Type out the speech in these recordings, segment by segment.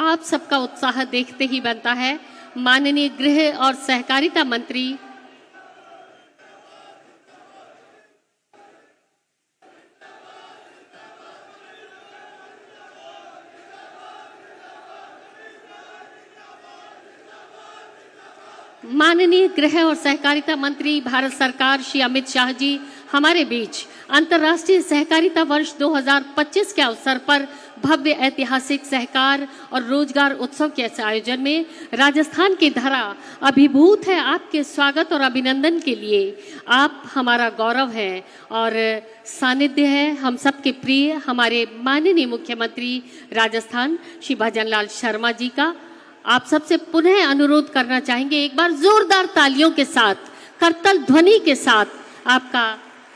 आप सबका उत्साह देखते ही बनता है। माननीय गृह और सहकारिता मंत्री और सहकारिता मंत्री भारत सरकार श्री अमित शाह जी हमारे बीच अंतर्राष्ट्रीय सहकारिता वर्ष 2025 के अवसर पर भव्य ऐतिहासिक सहकार और रोजगार उत्सव के इस आयोजन में राजस्थान की धरा अभिभूत है। आपके स्वागत और अभिनंदन के लिए आप हमारा गौरव हैं और सानिध्य है हम सबके प्रिय हमारे माननीय मुख्यमंत्री राजस्थान श्री भजनलाल शर्मा जी का। आप सबसे पुनः अनुरोध करना चाहेंगे, एक बार जोरदार तालियों के साथ, करतल ध्वनि के साथ आपका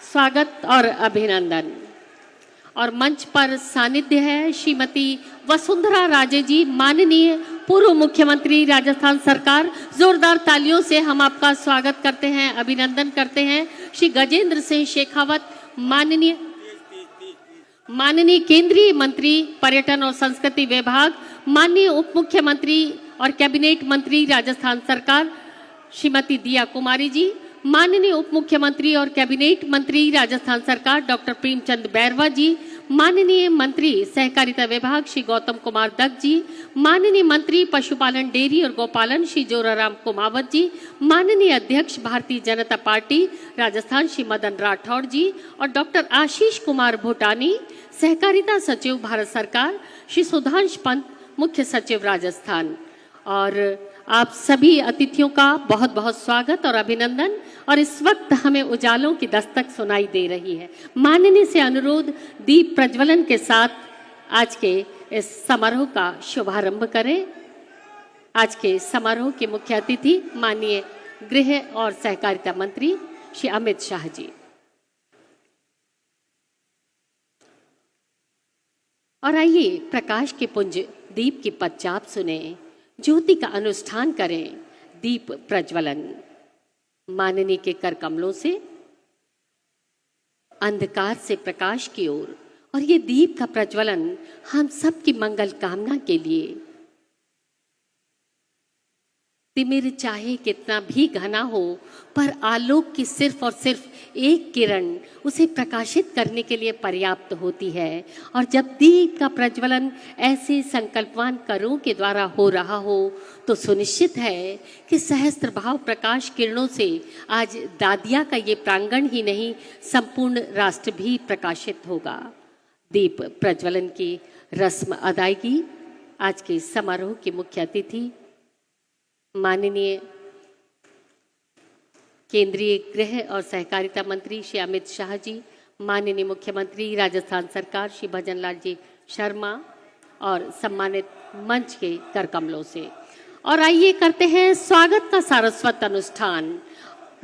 स्वागत और अभिनंदन। और मंच पर सानिध्य है श्रीमती वसुंधरा राजे जी, माननीय पूर्व मुख्यमंत्री राजस्थान सरकार। जोरदार तालियों से हम आपका स्वागत करते हैं, अभिनंदन करते हैं। श्री गजेंद्र सिंह शेखावत, माननीय केंद्रीय मंत्री पर्यटन और संस्कृति विभाग, माननीय उप मुख्यमंत्री और कैबिनेट मंत्री राजस्थान सरकार श्रीमती दिया कुमारी जी, माननीय उप मुख्यमंत्री और कैबिनेट मंत्री राजस्थान सरकार डॉक्टर प्रेमचंद बैरवा जी, माननीय मंत्री सहकारिता विभाग श्री गौतम कुमार दत्त जी, माननीय मंत्री पशुपालन डेयरी और गौपालन श्री जोराराम कुमावत जी, माननीय अध्यक्ष भारतीय जनता पार्टी राजस्थान श्री मदन राठौड़ जी और डॉक्टर आशीष कुमार भूटानी, सहकारिता सचिव भारत सरकार श्री सुधांश पंत, मुख्य सचिव राजस्थान। और आप सभी अतिथियों का बहुत बहुत स्वागत और अभिनंदन। और इस वक्त हमें उजालों की दस्तक सुनाई दे रही है। माननीय से अनुरोध दीप प्रज्वलन के साथ आज के इस समारोह का शुभारंभ करें। आज के समारोह के मुख्य अतिथि माननीय गृह और सहकारिता मंत्री श्री अमित शाह जी। और आइए प्रकाश के पुंज दीप की पदचाप सुने, ज्योति का अनुष्ठान करें, दीप प्रज्वलन। माननीय के कर कमलों से अंधकार से प्रकाश की ओर, और ये दीप का प्रज्वलन हम सब की मंगल कामना के लिए। तिमिर चाहे कितना भी घना हो, पर आलोक की सिर्फ और सिर्फ एक किरण उसे प्रकाशित करने के लिए पर्याप्त होती है। और जब दीप का प्रज्वलन ऐसे संकल्पवान करों के द्वारा हो रहा हो, तो सुनिश्चित है कि सहस्त्र भाव प्रकाश किरणों से आज दादिया का ये प्रांगण ही नहीं, संपूर्ण राष्ट्र भी प्रकाशित होगा। दीप प्रज्वलन की रस्म अदायगी आज के समारोह के मुख्य अतिथि माननीय केंद्रीय गृह और सहकारिता मंत्री श्री अमित शाह जी, माननीय मुख्यमंत्री राजस्थान सरकार श्री भजनलाल जी शर्मा और सम्मानित मंच के कर कमलों से। और आइए करते हैं स्वागत का सारस्वत अनुष्ठान।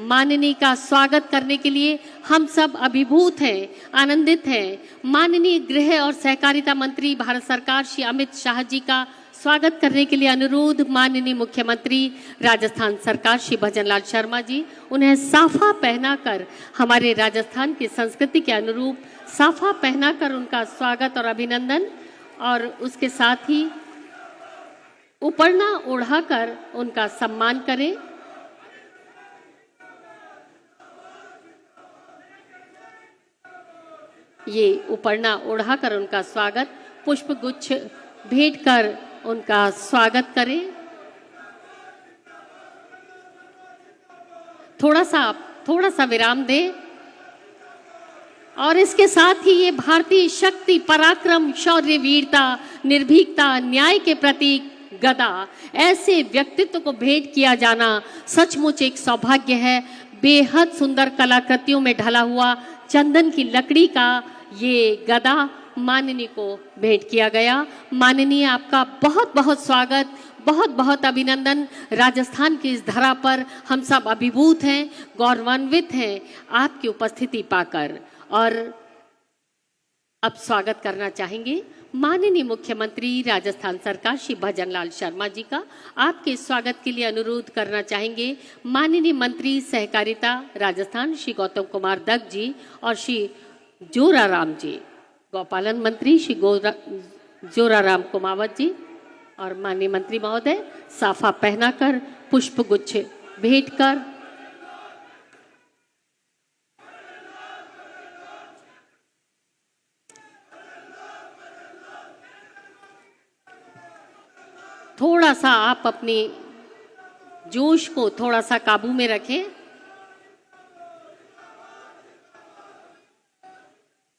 माननीय का स्वागत करने के लिए हम सब अभिभूत हैं, आनंदित हैं। माननीय गृह और सहकारिता मंत्री भारत सरकार श्री अमित शाह जी का स्वागत करने के लिए अनुरोध माननीय मुख्यमंत्री राजस्थान सरकार श्री भजनलाल शर्मा जी। उन्हें साफा पहनाकर, हमारे राजस्थान की संस्कृति के अनुरूप साफा पहनाकर उनका स्वागत और अभिनंदन, और उसके साथ ही उपरना ओढ़ाकर उनका सम्मान करें। ये उपरना ओढ़ाकर उनका स्वागत, पुष्प गुच्छ भेंट कर उनका स्वागत करें। थोड़ा सा विराम दें। और इसके साथ ही ये भारतीय शक्ति, पराक्रम, शौर्य, वीरता, निर्भीकता, न्याय के प्रतीक गदा, ऐसे व्यक्तित्व को भेंट किया जाना सचमुच एक सौभाग्य है। बेहद सुंदर कलाकृतियों में ढला हुआ चंदन की लकड़ी का ये गदा माननीय को भेंट किया गया। माननीय, आपका बहुत बहुत स्वागत, बहुत बहुत अभिनंदन। राजस्थान की इस धरा पर हम सब अभिभूत हैं, गौरवान्वित हैं आपकी उपस्थिति पाकर। और अब स्वागत करना चाहेंगे माननीय मुख्यमंत्री राजस्थान सरकार श्री भजनलाल शर्मा जी का। आपके स्वागत के लिए अनुरोध करना चाहेंगे माननीय मंत्री सहकारिता राजस्थान श्री गौतम कुमार दत्त जी और श्री जोराराम जी, गौपालन मंत्री श्री जोराराम कुमावत जी और माननीय मंत्री महोदय साफा पहनाकर पुष्प गुच्छ भेंट कर थोड़ा सा आप अपनी जोश को थोड़ा सा काबू में रखें।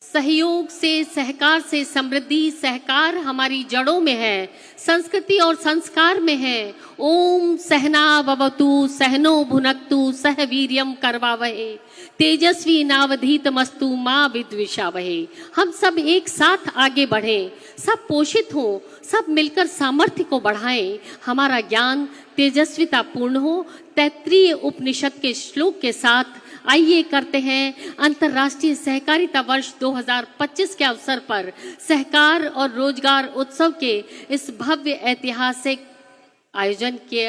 सहयोग से, सहकार से समृद्धि, सहकार हमारी जड़ों में है, संस्कृति और संस्कार में है। ओम सहना भवतु सहनो भुनक्तु सह वीर्यम करवावहे तेजस्वी नावधीतमस्तु मां विद्विषावहे। हम सब एक साथ आगे बढ़ें, सब पोषित हों, सब मिलकर सामर्थ्य को बढ़ाएं, हमारा ज्ञान तेजस्विता पूर्ण हो। तैत्रीय उपनिषद के श्लोक के साथ आइए करते हैं अंतर्राष्ट्रीय सहकारिता वर्ष 2025 के अवसर पर सहकार और रोजगार उत्सव के इस भव्य ऐतिहासिक आयोजन के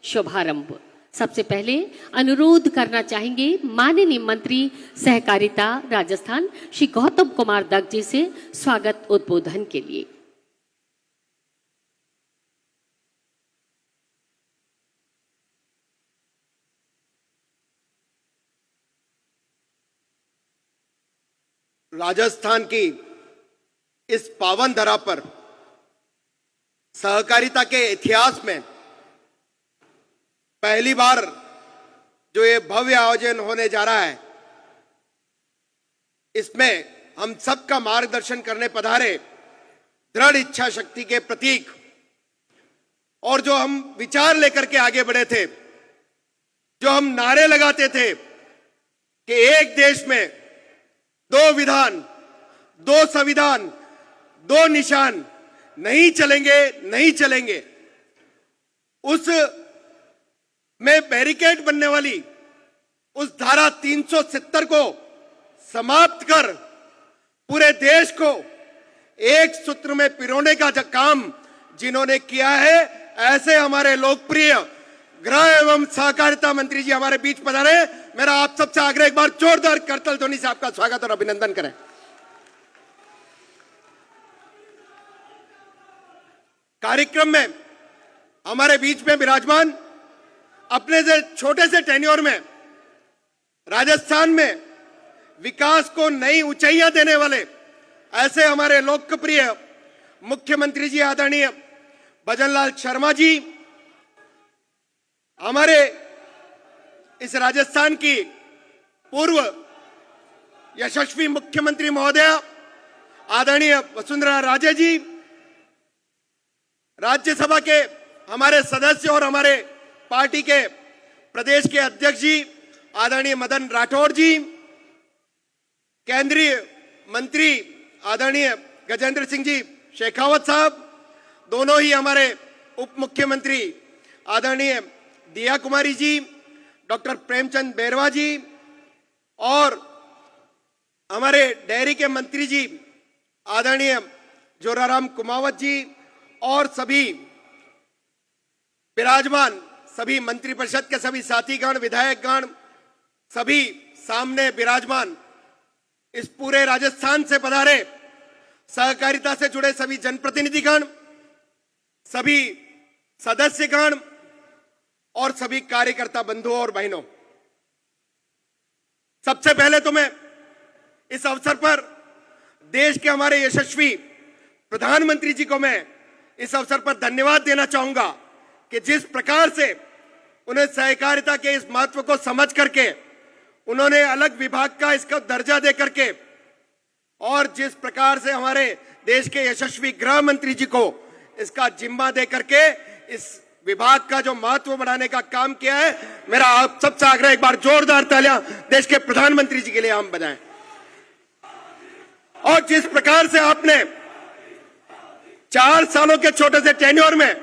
शुभारंभ। सबसे पहले अनुरोध करना चाहेंगे माननीय मंत्री सहकारिता राजस्थान श्री गौतम कुमार दत्त जी से स्वागत उद्बोधन के लिए। राजस्थान की इस पावन धरा पर सहकारिता के इतिहास में पहली बार जो ये भव्य आयोजन होने जा रहा है, इसमें हम सबका मार्गदर्शन करने पधारे दृढ़ इच्छा शक्ति के प्रतीक और जो हम विचार लेकर के आगे बढ़े थे, जो हम नारे लगाते थे कि एक देश में दो विधान, दो संविधान, दो निशान, नहीं चलेंगे, नहीं चलेंगे। उस में बैरिकेड बनने वाली उस धारा 370 को समाप्त कर पूरे देश को एक सूत्र में पिरोने का जो काम जिन्होंने किया है, ऐसे हमारे लोकप्रिय गृह एवं सहकारिता मंत्री जी हमारे बीच पधारे। मेरा आप सबसे आग्रह, एक बार जोरदार करतल ध्वनि से आपका स्वागत और अभिनंदन करें। कार्यक्रम में हमारे बीच में विराजमान अपने से छोटे से टेन्योर में राजस्थान में विकास को नई ऊंचाइयां देने वाले ऐसे हमारे लोकप्रिय मुख्यमंत्री जी आदरणीय भजनलाल शर्मा जी, हमारे इस राजस्थान की पूर्व यशस्वी मुख्यमंत्री महोदया आदरणीय वसुंधरा राजे जी, राज्यसभा के हमारे सदस्य और हमारे पार्टी के प्रदेश के अध्यक्ष जी आदरणीय मदन राठौड़ जी, केंद्रीय मंत्री आदरणीय गजेंद्र सिंह जी शेखावत साहब, दोनों ही हमारे उप मुख्यमंत्री आदरणीय दिया कुमारी जी, डॉक्टर प्रेमचंद बैरवा जी और हमारे डेयरी के मंत्री जी आदरणीय जोराराम कुमावत जी और सभी विराजमान सभी मंत्री परिषद के सभी साथीगण, विधायकगण, सभी सामने विराजमान इस पूरे राजस्थान से पधारे सहकारिता से जुड़े सभी जनप्रतिनिधिगण, सभी सदस्यगण और सभी कार्यकर्ता बंधुओं और बहनों, सबसे पहले तो मैं इस अवसर पर देश के हमारे यशस्वी प्रधानमंत्री जी को मैं इस अवसर पर धन्यवाद देना चाहूंगा कि जिस प्रकार से उन्हें सहकारिता के इस महत्व को समझ करके उन्होंने अलग विभाग का इसका दर्जा दे करके और जिस प्रकार से हमारे देश के यशस्वी गृह मंत्री जी को इसका जिम्मा दे करके इस विभाग का जो महत्व बढ़ाने का काम किया है, मेरा आप सबसे आग्रह, एक बार जोरदार तालियां देश के प्रधानमंत्री जी के लिए हम बजाएं। और जिस प्रकार से आपने 4 सालों के छोटे से टेन्योर में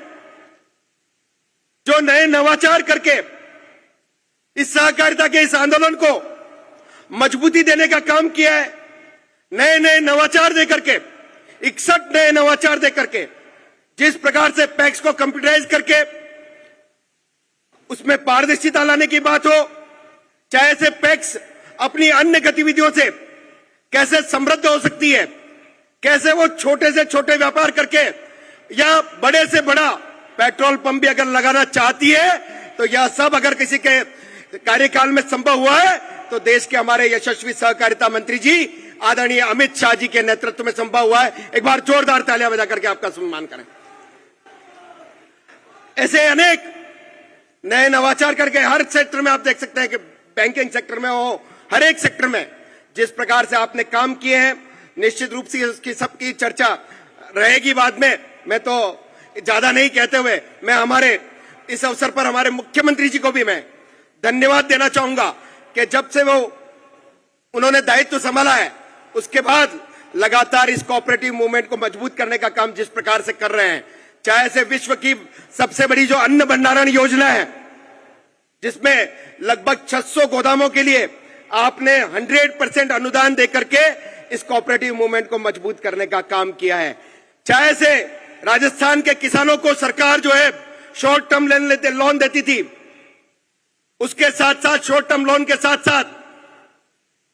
जो नए नवाचार करके इस सहकारिता के इस आंदोलन को मजबूती देने का काम किया है, नए नए नवाचार देकर के 61 नए नवाचार देकर के, जिस प्रकार से पैक्स को कंप्यूटराइज करके उसमें पारदर्शिता लाने की बात हो, चाहे से पैक्स अपनी अन्य गतिविधियों से कैसे समृद्ध हो सकती है, कैसे वो छोटे से छोटे व्यापार करके या बड़े से बड़ा पेट्रोल पंप भी अगर लगाना चाहती है तो यह सब अगर किसी के कार्यकाल में संभव हुआ है तो देश के हमारे यशस्वी सहकारिता मंत्री जी आदरणीय अमित शाह जी के नेतृत्व में संभव हुआ है। एक बार जोरदार तालियां बजा करके आपका सम्मान करें। ऐसे अनेक नए नवाचार करके हर सेक्टर में आप देख सकते हैं कि बैंकिंग सेक्टर में हो, हर एक सेक्टर में जिस प्रकार से आपने काम किए हैं, निश्चित रूप से उसकी सबकी चर्चा रहेगी बाद में। मैं तो ज्यादा नहीं कहते हुए मैं हमारे इस अवसर पर हमारे मुख्यमंत्री जी को भी मैं धन्यवाद देना चाहूंगा कि जब से वो उन्होंने दायित्व संभाला है उसके बाद लगातार इस कोऑपरेटिव मूवमेंट को मजबूत करने का काम जिस प्रकार से कर रहे हैं, चाहे से विश्व की सबसे बड़ी जो अन्न भंडारण योजना है जिसमें लगभग 600 गोदामों के लिए आपने 100% अनुदान देकर के इस कोऑपरेटिव मूवमेंट को मजबूत करने का काम किया है, चाहे से राजस्थान के किसानों को सरकार जो है शॉर्ट टर्म लोन देती थी, उसके साथ साथ शॉर्ट टर्म लोन के साथ साथ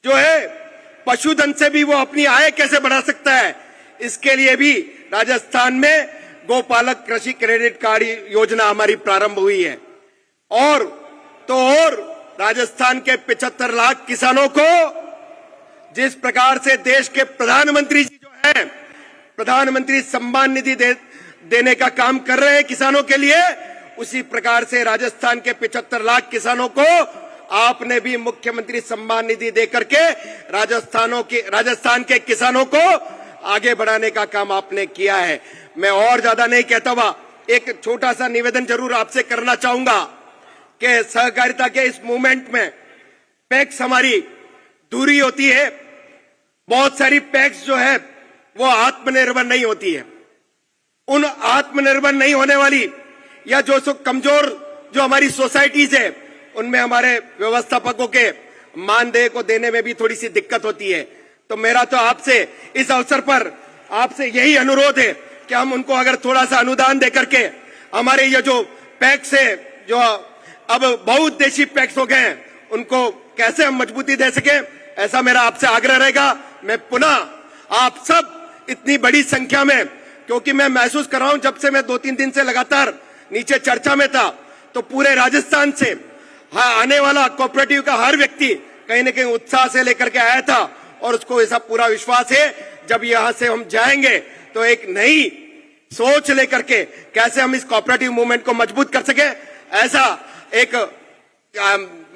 जो है पशुधन से भी वो अपनी आय कैसे बढ़ा सकता है, इसके लिए भी राजस्थान में गोपालक कृषि क्रेडिट कार्ड योजना हमारी प्रारंभ हुई है। और राजस्थान के 75 लाख किसानों को जिस प्रकार से देश के प्रधानमंत्री जी जो है प्रधानमंत्री सम्मान निधि देने का काम कर रहे हैं किसानों के लिए, उसी प्रकार से राजस्थान के 75 लाख किसानों को आपने भी मुख्यमंत्री सम्मान निधि देकर के राजस्थान के किसानों को आगे बढ़ाने का काम आपने किया है। मैं और ज्यादा नहीं कहता हुआ एक छोटा सा निवेदन जरूर आपसे करना चाहूंगा कि सहकारिता के इस मूवमेंट में पैक्स हमारी दूरी होती है, बहुत सारी पैक्स जो है वो आत्मनिर्भर नहीं होती है। उन आत्मनिर्भर नहीं होने वाली या जो कमजोर जो हमारी सोसाइटीज है उनमें हमारे व्यवस्थापकों के मानदेय को देने में भी थोड़ी सी दिक्कत होती है। तो मेरा तो आपसे इस अवसर पर आपसे यही अनुरोध है कि हम उनको अगर थोड़ा सा अनुदान देकर के हमारे ये जो पैक्स है जो अब बहुउद्देशीय पैक्स हो गए हैं उनको कैसे हम मजबूती दे सके, ऐसा मेरा आपसे आग्रह रहेगा। मैं पुनः आप सब इतनी बड़ी संख्या में, क्योंकि मैं महसूस कर रहा हूं जब से मैं 2-3 दिन से लगातार नीचे चर्चा में था तो पूरे राजस्थान से आने वाला कोऑपरेटिव का हर व्यक्ति कहीं न कहीं उत्साह से लेकर के आया था और उसको ऐसा पूरा विश्वास है जब यहां से हम जाएंगे तो एक नई सोच लेकर के कैसे हम इस कोऑपरेटिव मूवमेंट को मजबूत कर सके, ऐसा एक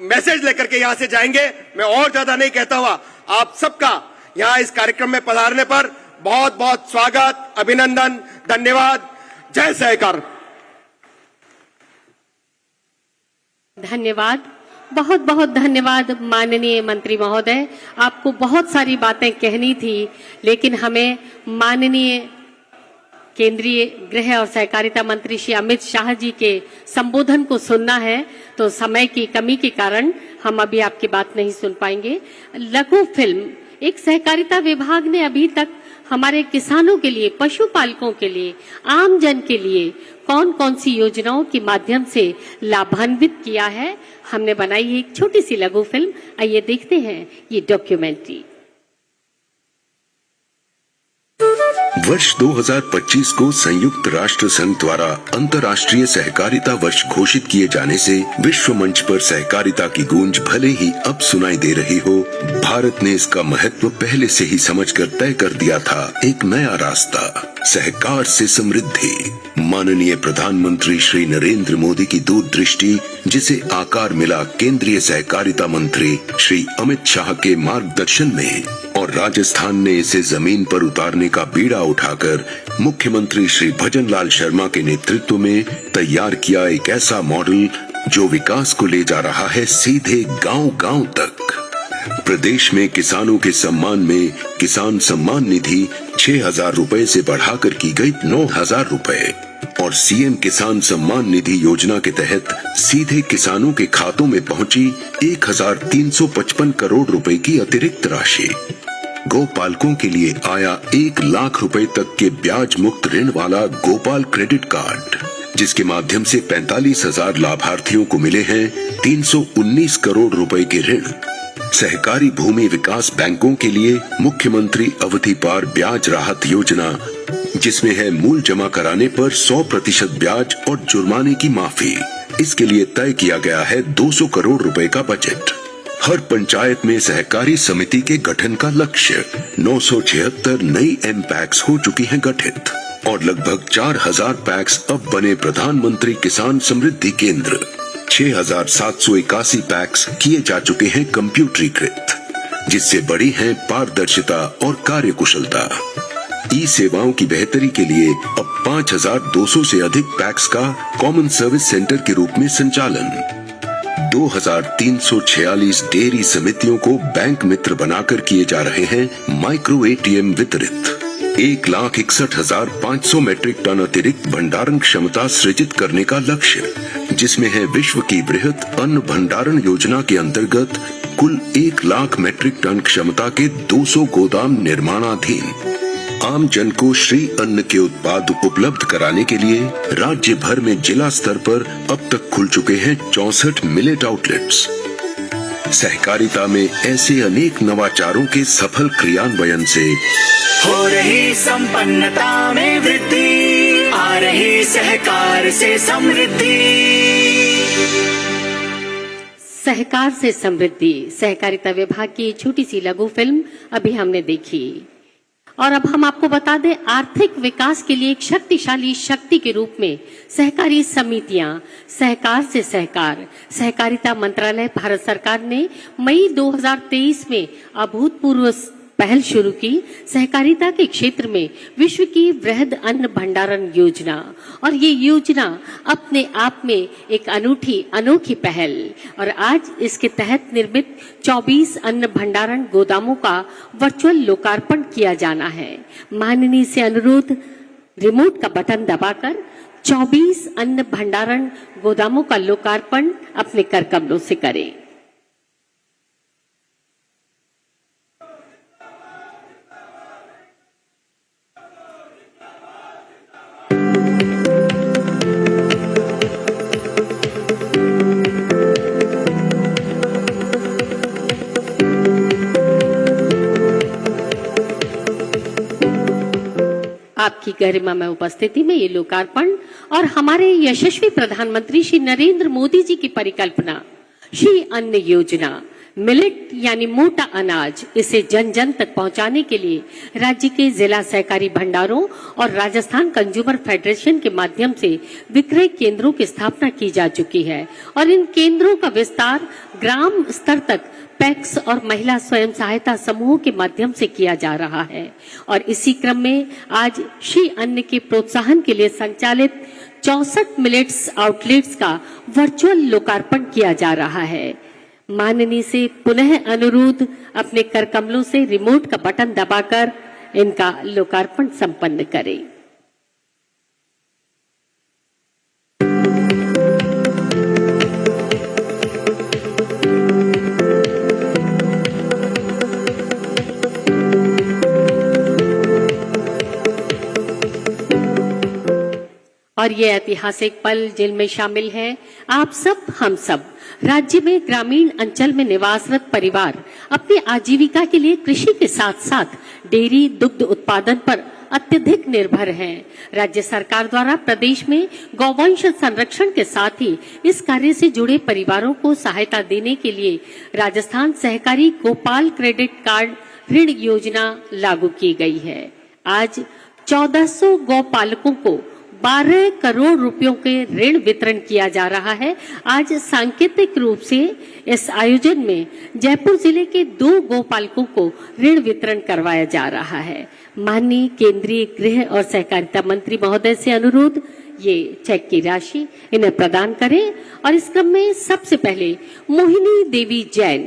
मैसेज लेकर के यहां से जाएंगे। मैं और ज्यादा नहीं कहता हुआ आप सबका यहां इस कार्यक्रम में पधारने पर बहुत बहुत स्वागत, अभिनंदन, धन्यवाद। जय सहकार। धन्यवाद, बहुत बहुत धन्यवाद माननीय मंत्री महोदय। आपको बहुत सारी बातें कहनी थी लेकिन हमें माननीय केंद्रीय गृह और सहकारिता मंत्री श्री अमित शाह जी के संबोधन को सुनना है, तो समय की कमी के कारण हम अभी आपकी बात नहीं सुन पाएंगे। लघु फिल्म एक सहकारिता विभाग ने अभी तक हमारे किसानों के लिए, पशुपालकों के लिए, आम जन के लिए कौन कौन सी योजनाओं के माध्यम से लाभान्वित किया है, हमने बनाई है एक छोटी सी लघु फिल्म। आइए देखते हैं ये डॉक्यूमेंट्री। वर्ष 2025 को संयुक्त राष्ट्र संघ द्वारा अंतर्राष्ट्रीय सहकारिता वर्ष घोषित किए जाने से विश्व मंच पर सहकारिता की गूंज भले ही अब सुनाई दे रही हो, भारत ने इसका महत्व पहले से ही समझकर तय कर दिया था। एक नया रास्ता, सहकार से समृद्धि। माननीय प्रधानमंत्री श्री नरेंद्र मोदी की दूरदृष्टि, जिसे आकार मिला केंद्रीय सहकारिता मंत्री श्री अमित शाह के मार्गदर्शन में, और राजस्थान ने इसे जमीन पर उतारने का बीड़ा उठाकर मुख्यमंत्री श्री भजन लाल शर्मा के नेतृत्व में तैयार किया एक ऐसा मॉडल जो विकास को ले जा रहा है सीधे गांव-गांव तक। प्रदेश में किसानों के सम्मान में किसान सम्मान निधि 6,000 रुपए से बढ़ाकर की गई 9,000 रुपए और सीएम किसान सम्मान निधि योजना के तहत सीधे किसानों के खातों में पहुंची 1,355 करोड़ रुपए की अतिरिक्त राशि। गोपालकों के लिए आया 1 लाख रुपए तक के ब्याज मुक्त ऋण वाला गोपाल क्रेडिट कार्ड, जिसके माध्यम से 45,000 लाभार्थियों को मिले हैं 319 करोड़ रुपए के ऋण। सहकारी भूमि विकास बैंकों के लिए मुख्यमंत्री अवधि पार ब्याज राहत योजना जिसमें है मूल जमा कराने पर 100% ब्याज और जुर्माने की माफी। इसके लिए तय किया गया है 200 करोड़ रुपए का बजट। हर पंचायत में सहकारी समिति के गठन का लक्ष्य। 976 नई एम पैक्स हो चुकी हैं गठित और लगभग 4000 पैक्स अब बने प्रधानमंत्री किसान समृद्धि केंद्र। 6781 पैक्स किए जा चुके हैं कंप्यूटरीकृत, जिससे बढ़ी है पारदर्शिता और कार्यकुशलता। ई सेवाओं की बेहतरी के लिए अब 5200 से अधिक पैक्स का कॉमन सर्विस सेंटर के रूप में संचालन। 2346 डेयरी समितियों को बैंक मित्र बनाकर किए जा रहे हैं माइक्रो एटीएम वितरित। 1,61,500 मीट्रिक टन अतिरिक्त भंडारण क्षमता सृजित करने का लक्ष्य, जिसमें है विश्व की वृहत अन्न भंडारण योजना के अंतर्गत कुल 1 लाख मीट्रिक टन क्षमता के 200 गोदाम निर्माणाधीन। आम जन को श्री अन्न के उत्पाद उपलब्ध कराने के लिए राज्य भर में जिला स्तर पर अब तक खुल चुके हैं 64 मिलेट आउटलेट्स। सहकारिता में ऐसे अनेक नवाचारों के सफल क्रियान्वयन से हो रही संपन्नता में वृद्धि, आ रही सहकार से समृद्धि। सहकार से समृद्धि, सहकारिता विभाग की छोटी सी लघु फिल्म अभी हमने देखी। और अब हम आपको बता दें, आर्थिक विकास के लिए एक शक्तिशाली शक्ति के रूप में सहकारी समितियां, सहकार से सहकार, सहकारिता मंत्रालय भारत सरकार ने मई 2023 में अभूतपूर्व पहल शुरू की। सहकारिता के क्षेत्र में विश्व की वृहद अन्न भंडारण योजना, और ये योजना अपने आप में एक अनोखी पहल, और आज इसके तहत निर्मित 24 अन्न भंडारण गोदामों का वर्चुअल लोकार्पण किया जाना है। माननीय से अनुरोध, रिमोट का बटन दबाकर 24 अन्न भंडारण गोदामों का लोकार्पण अपने कर कमलों से करें। आपकी गरिमा में उपस्थिति में ये लोकार्पण और हमारे यशस्वी प्रधानमंत्री श्री नरेंद्र मोदी जी की परिकल्पना श्री अन्न योजना, मिलेट यानी मोटा अनाज, इसे जन जन तक पहुंचाने के लिए राज्य के जिला सहकारी भंडारों और राजस्थान कंज्यूमर फेडरेशन के माध्यम से विक्रय केंद्रों की स्थापना की जा चुकी है, और इन केंद्रों का विस्तार ग्राम स्तर तक पैक्स और महिला स्वयं सहायता समूहों के माध्यम से किया जा रहा है। और इसी क्रम में आज श्री अन्न के प्रोत्साहन के लिए संचालित 64 मिलेट्स आउटलेट्स का वर्चुअल लोकार्पण किया जा रहा है। माननीय से पुनः अनुरोध, अपने कर कमलों से रिमोट का बटन दबाकर इनका लोकार्पण संपन्न करें। और ये ऐतिहासिक पल जिनमें शामिल है आप सब, हम सब। राज्य में ग्रामीण अंचल में निवासरत परिवार अपनी आजीविका के लिए कृषि के साथ साथ डेयरी दुग्ध उत्पादन पर अत्यधिक निर्भर हैं। राज्य सरकार द्वारा प्रदेश में गौवंश संरक्षण के साथ ही इस कार्य से जुड़े परिवारों को सहायता देने के लिए राजस्थान सहकारी गोपाल क्रेडिट कार्ड ऋण योजना लागू की गई है। आज 1400 गौपालकों को 12 करोड़ रुपयों के ऋण वितरण किया जा रहा है। आज सांकेतिक रूप से इस आयोजन में जयपुर जिले के 2 गौपालकों को ऋण वितरण करवाया जा रहा है। माननीय केंद्रीय गृह और सहकारिता मंत्री महोदय से अनुरोध, ये चेक की राशि इन्हें प्रदान करें। और इस क्रम में सबसे पहले मोहिनी देवी जैन,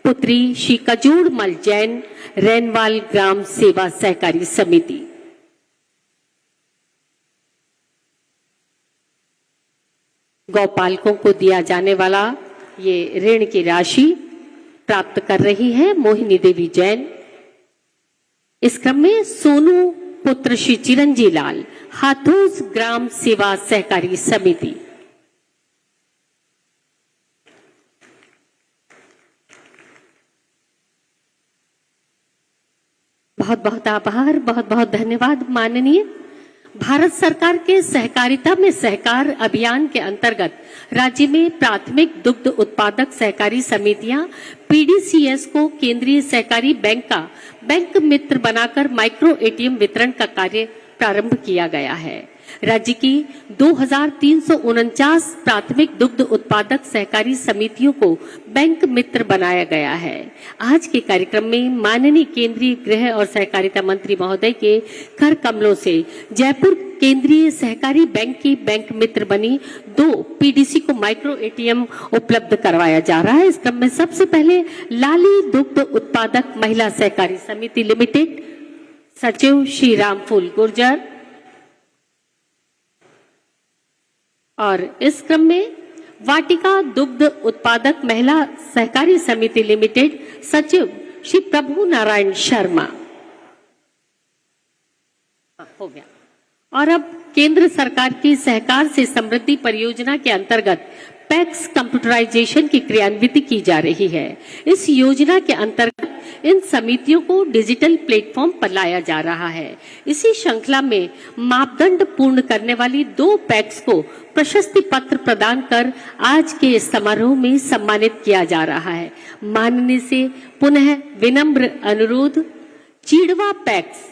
पुत्री श्री कजोड़ मल जैन, रैनवाल ग्राम सेवा सहकारी समिति। गौपालकों को दिया जाने वाला ये ऋण की राशि प्राप्त कर रही है मोहिनी देवी जैन। इस क्रम में सोनू पुत्र श्री चिरंजी लाल, हाथोस ग्राम सेवा सहकारी समिति। बहुत बहुत आभार, बहुत बहुत धन्यवाद माननीय। भारत सरकार के सहकारिता में सहकार अभियान के अंतर्गत राज्य में प्राथमिक दुग्ध उत्पादक सहकारी समितियां पीडीसीएस को केंद्रीय सहकारी बैंक का बैंक मित्र बनाकर माइक्रो एटीएम वितरण का कार्य प्रारंभ किया गया है। राज्य की 2349 प्राथमिक दुग्ध उत्पादक सहकारी समितियों को बैंक मित्र बनाया गया है। आज के कार्यक्रम में माननीय केंद्रीय गृह और सहकारिता मंत्री महोदय के कर कमलों से जयपुर केंद्रीय सहकारी बैंक की बैंक मित्र बनी 2 पीडीसी को माइक्रो एटीएम उपलब्ध करवाया जा रहा है। इस क्रम में सबसे पहले लाली दुग्ध उत्पादक महिला सहकारी समिति लिमिटेड सचिव श्री रामफूल गुर्जर और इस क्रम में वाटिका दुग्ध उत्पादक महिला सहकारी समिति लिमिटेड सचिव श्री प्रभु नारायण शर्मा। हो गया। और अब केंद्र सरकार की सहकार से समृद्धि परियोजना के अंतर्गत पैक्स कंप्यूटराइजेशन की क्रियान्वित की जा रही है। इस योजना के अंतर्गत इन समितियों को डिजिटल प्लेटफॉर्म पर लाया जा रहा है। इसी श्रृंखला में मापदंड पूर्ण करने वाली 2 पैक्स को प्रशस्ति पत्र प्रदान कर आज के इस समारोह में सम्मानित किया जा रहा है। माननीय से पुनः विनम्र अनुरोध, चीड़वा पैक्स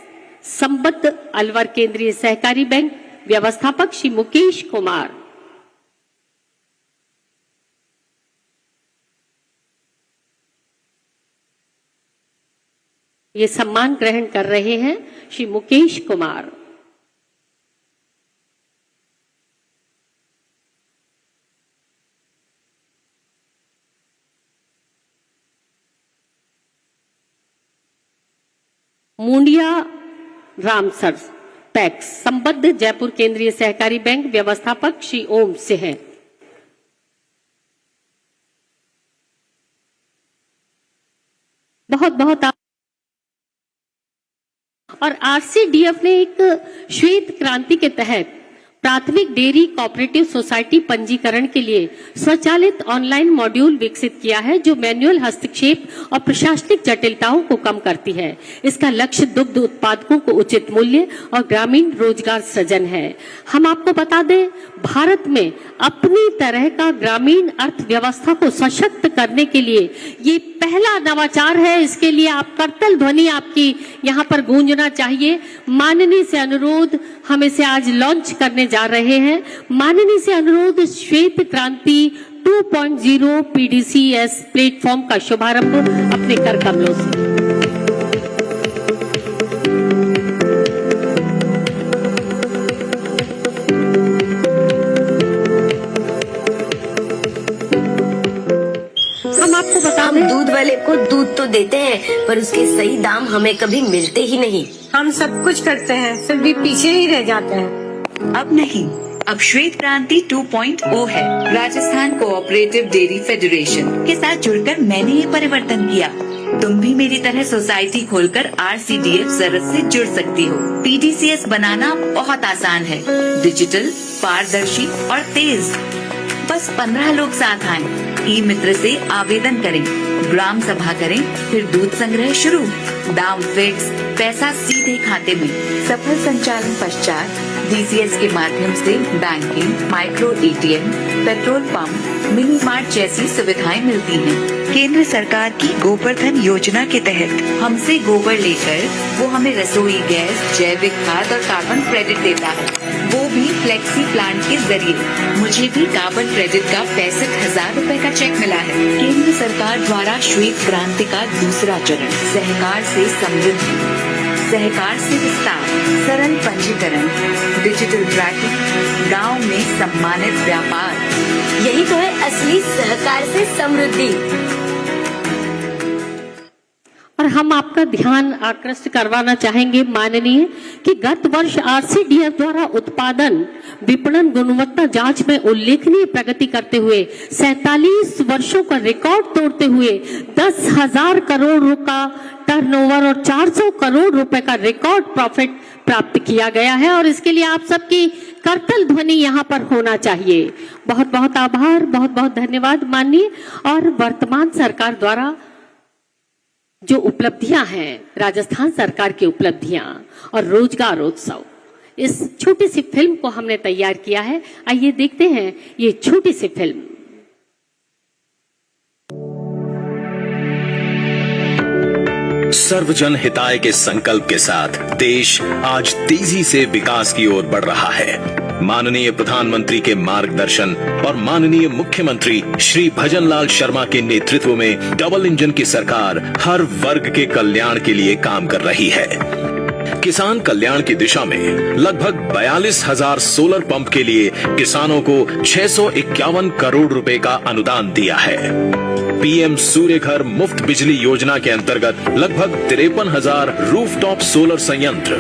संबद्ध अलवर केंद्रीय सहकारी बैंक व्यवस्थापक श्री मुकेश कुमार। ये सम्मान ग्रहण कर रहे हैं श्री मुकेश कुमार। मुंडिया रामसर पैक्स संबद्ध जयपुर केंद्रीय सहकारी बैंक व्यवस्थापक श्री ओम सिंह। बहुत बहुत और आरसीडीएफ ने एक श्वेत क्रांति के तहत प्राथमिक डेयरी कोऑपरेटिव सोसाइटी पंजीकरण के लिए स्वचालित ऑनलाइन मॉड्यूल विकसित किया है, जो मैनुअल हस्तक्षेप और प्रशासनिक जटिलताओं को कम करती है। इसका लक्ष्य दुग्ध उत्पादकों को उचित मूल्य और ग्रामीण रोजगार सृजन है। हम आपको बता दें, भारत में अपनी तरह का ग्रामीण अर्थव्यवस्था को सशक्त करने के लिए ये पहला नवाचार है। इसके लिए आप करतल ध्वनि आपकी यहाँ पर गूंजना चाहिए। माननीय से अनुरोध, हम इसे आज लॉन्च करने जा रहे हैं। माननीय से अनुरोध, श्वेत क्रांति 2.0 पीडीसीएस प्लेटफॉर्म का शुभारंभ अपने कर कमलों से। हम दूध वाले को दूध तो देते हैं, पर उसके सही दाम हमें कभी मिलते ही नहीं। हम सब कुछ करते हैं, फिर भी पीछे ही रह जाते हैं। अब नहीं, अब श्वेत क्रांति 2.0 है। राजस्थान कोऑपरेटिव डेयरी फेडरेशन के साथ जुड़कर मैंने ये परिवर्तन किया। तुम भी मेरी तरह सोसाइटी खोलकर आरसीडीएफ जरूरत से जुड़ सकती हो। पीडीसीएस बनाना बहुत आसान है, डिजिटल, पारदर्शी और तेज। बस 15 लोग साथ आएं, ई मित्र से आवेदन करें, ग्राम सभा करें, फिर दूध संग्रह शुरू, दाम फिक्स, पैसा सीधे खाते में। सफल संचालन पश्चात डीसीएस के माध्यम से banking, micro ATM, petrol pump, mini mart जैसी सुविधाएं मिलती हैं। केंद्र सरकार की गोबरधन योजना के तहत हमसे गोबर लेकर वो हमें रसोई गैस, जैविक खाद और कार्बन क्रेडिट देता है, वो भी फ्लेक्सी प्लांट के जरिए। मुझे भी कार्बन क्रेडिट का 65,000 रूपए का चेक मिला है। केंद्र सरकार द्वारा श्वेत क्रांति का दूसरा चरण, सहकार से समृद्धि, सहकार से विस्तार, सरल पंजीकरण, डिजिटल ट्रैकिंग, गांव में सम्मानित व्यापार, यही तो है असली सहकार से समृद्धि। और हम आपका ध्यान आकृष्ट करवाना चाहेंगे माननीय कि गत वर्ष आरसीडीएफ द्वारा उत्पादन विपणन गुणवत्ता जांच में उल्लेखनीय प्रगति करते हुए 47 वर्षों का रिकॉर्ड तोड़ते हुए 10,000 करोड़ का टर्नओवर और 400 करोड़ रुपए का रिकॉर्ड प्रॉफिट प्राप्त किया गया है। और इसके लिए आप सबकी करतल ध्वनि यहाँ पर होना चाहिए। बहुत बहुत आभार, बहुत बहुत धन्यवाद माननीय। और वर्तमान सरकार द्वारा जो उपलब्धियां हैं, राजस्थान सरकार की उपलब्धियां और रोजगार उत्सव, इस छोटी सी फिल्म को हमने तैयार किया है। आइए देखते हैं ये छोटी सी फिल्म। सर्वजन हिताय के संकल्प के साथ देश आज तेजी से विकास की ओर बढ़ रहा है। माननीय प्रधानमंत्री के मार्गदर्शन और माननीय मुख्यमंत्री श्री भजनलाल शर्मा के नेतृत्व में डबल इंजन की सरकार हर वर्ग के कल्याण के लिए काम कर रही है। किसान कल्याण की दिशा में लगभग 42,000 सोलर पंप के लिए किसानों को 651 करोड़ रुपए का अनुदान दिया है। पीएम सूर्य घर मुफ्त बिजली योजना के अंतर्गत लगभग 53,000 रूफटॉप सोलर संयंत्र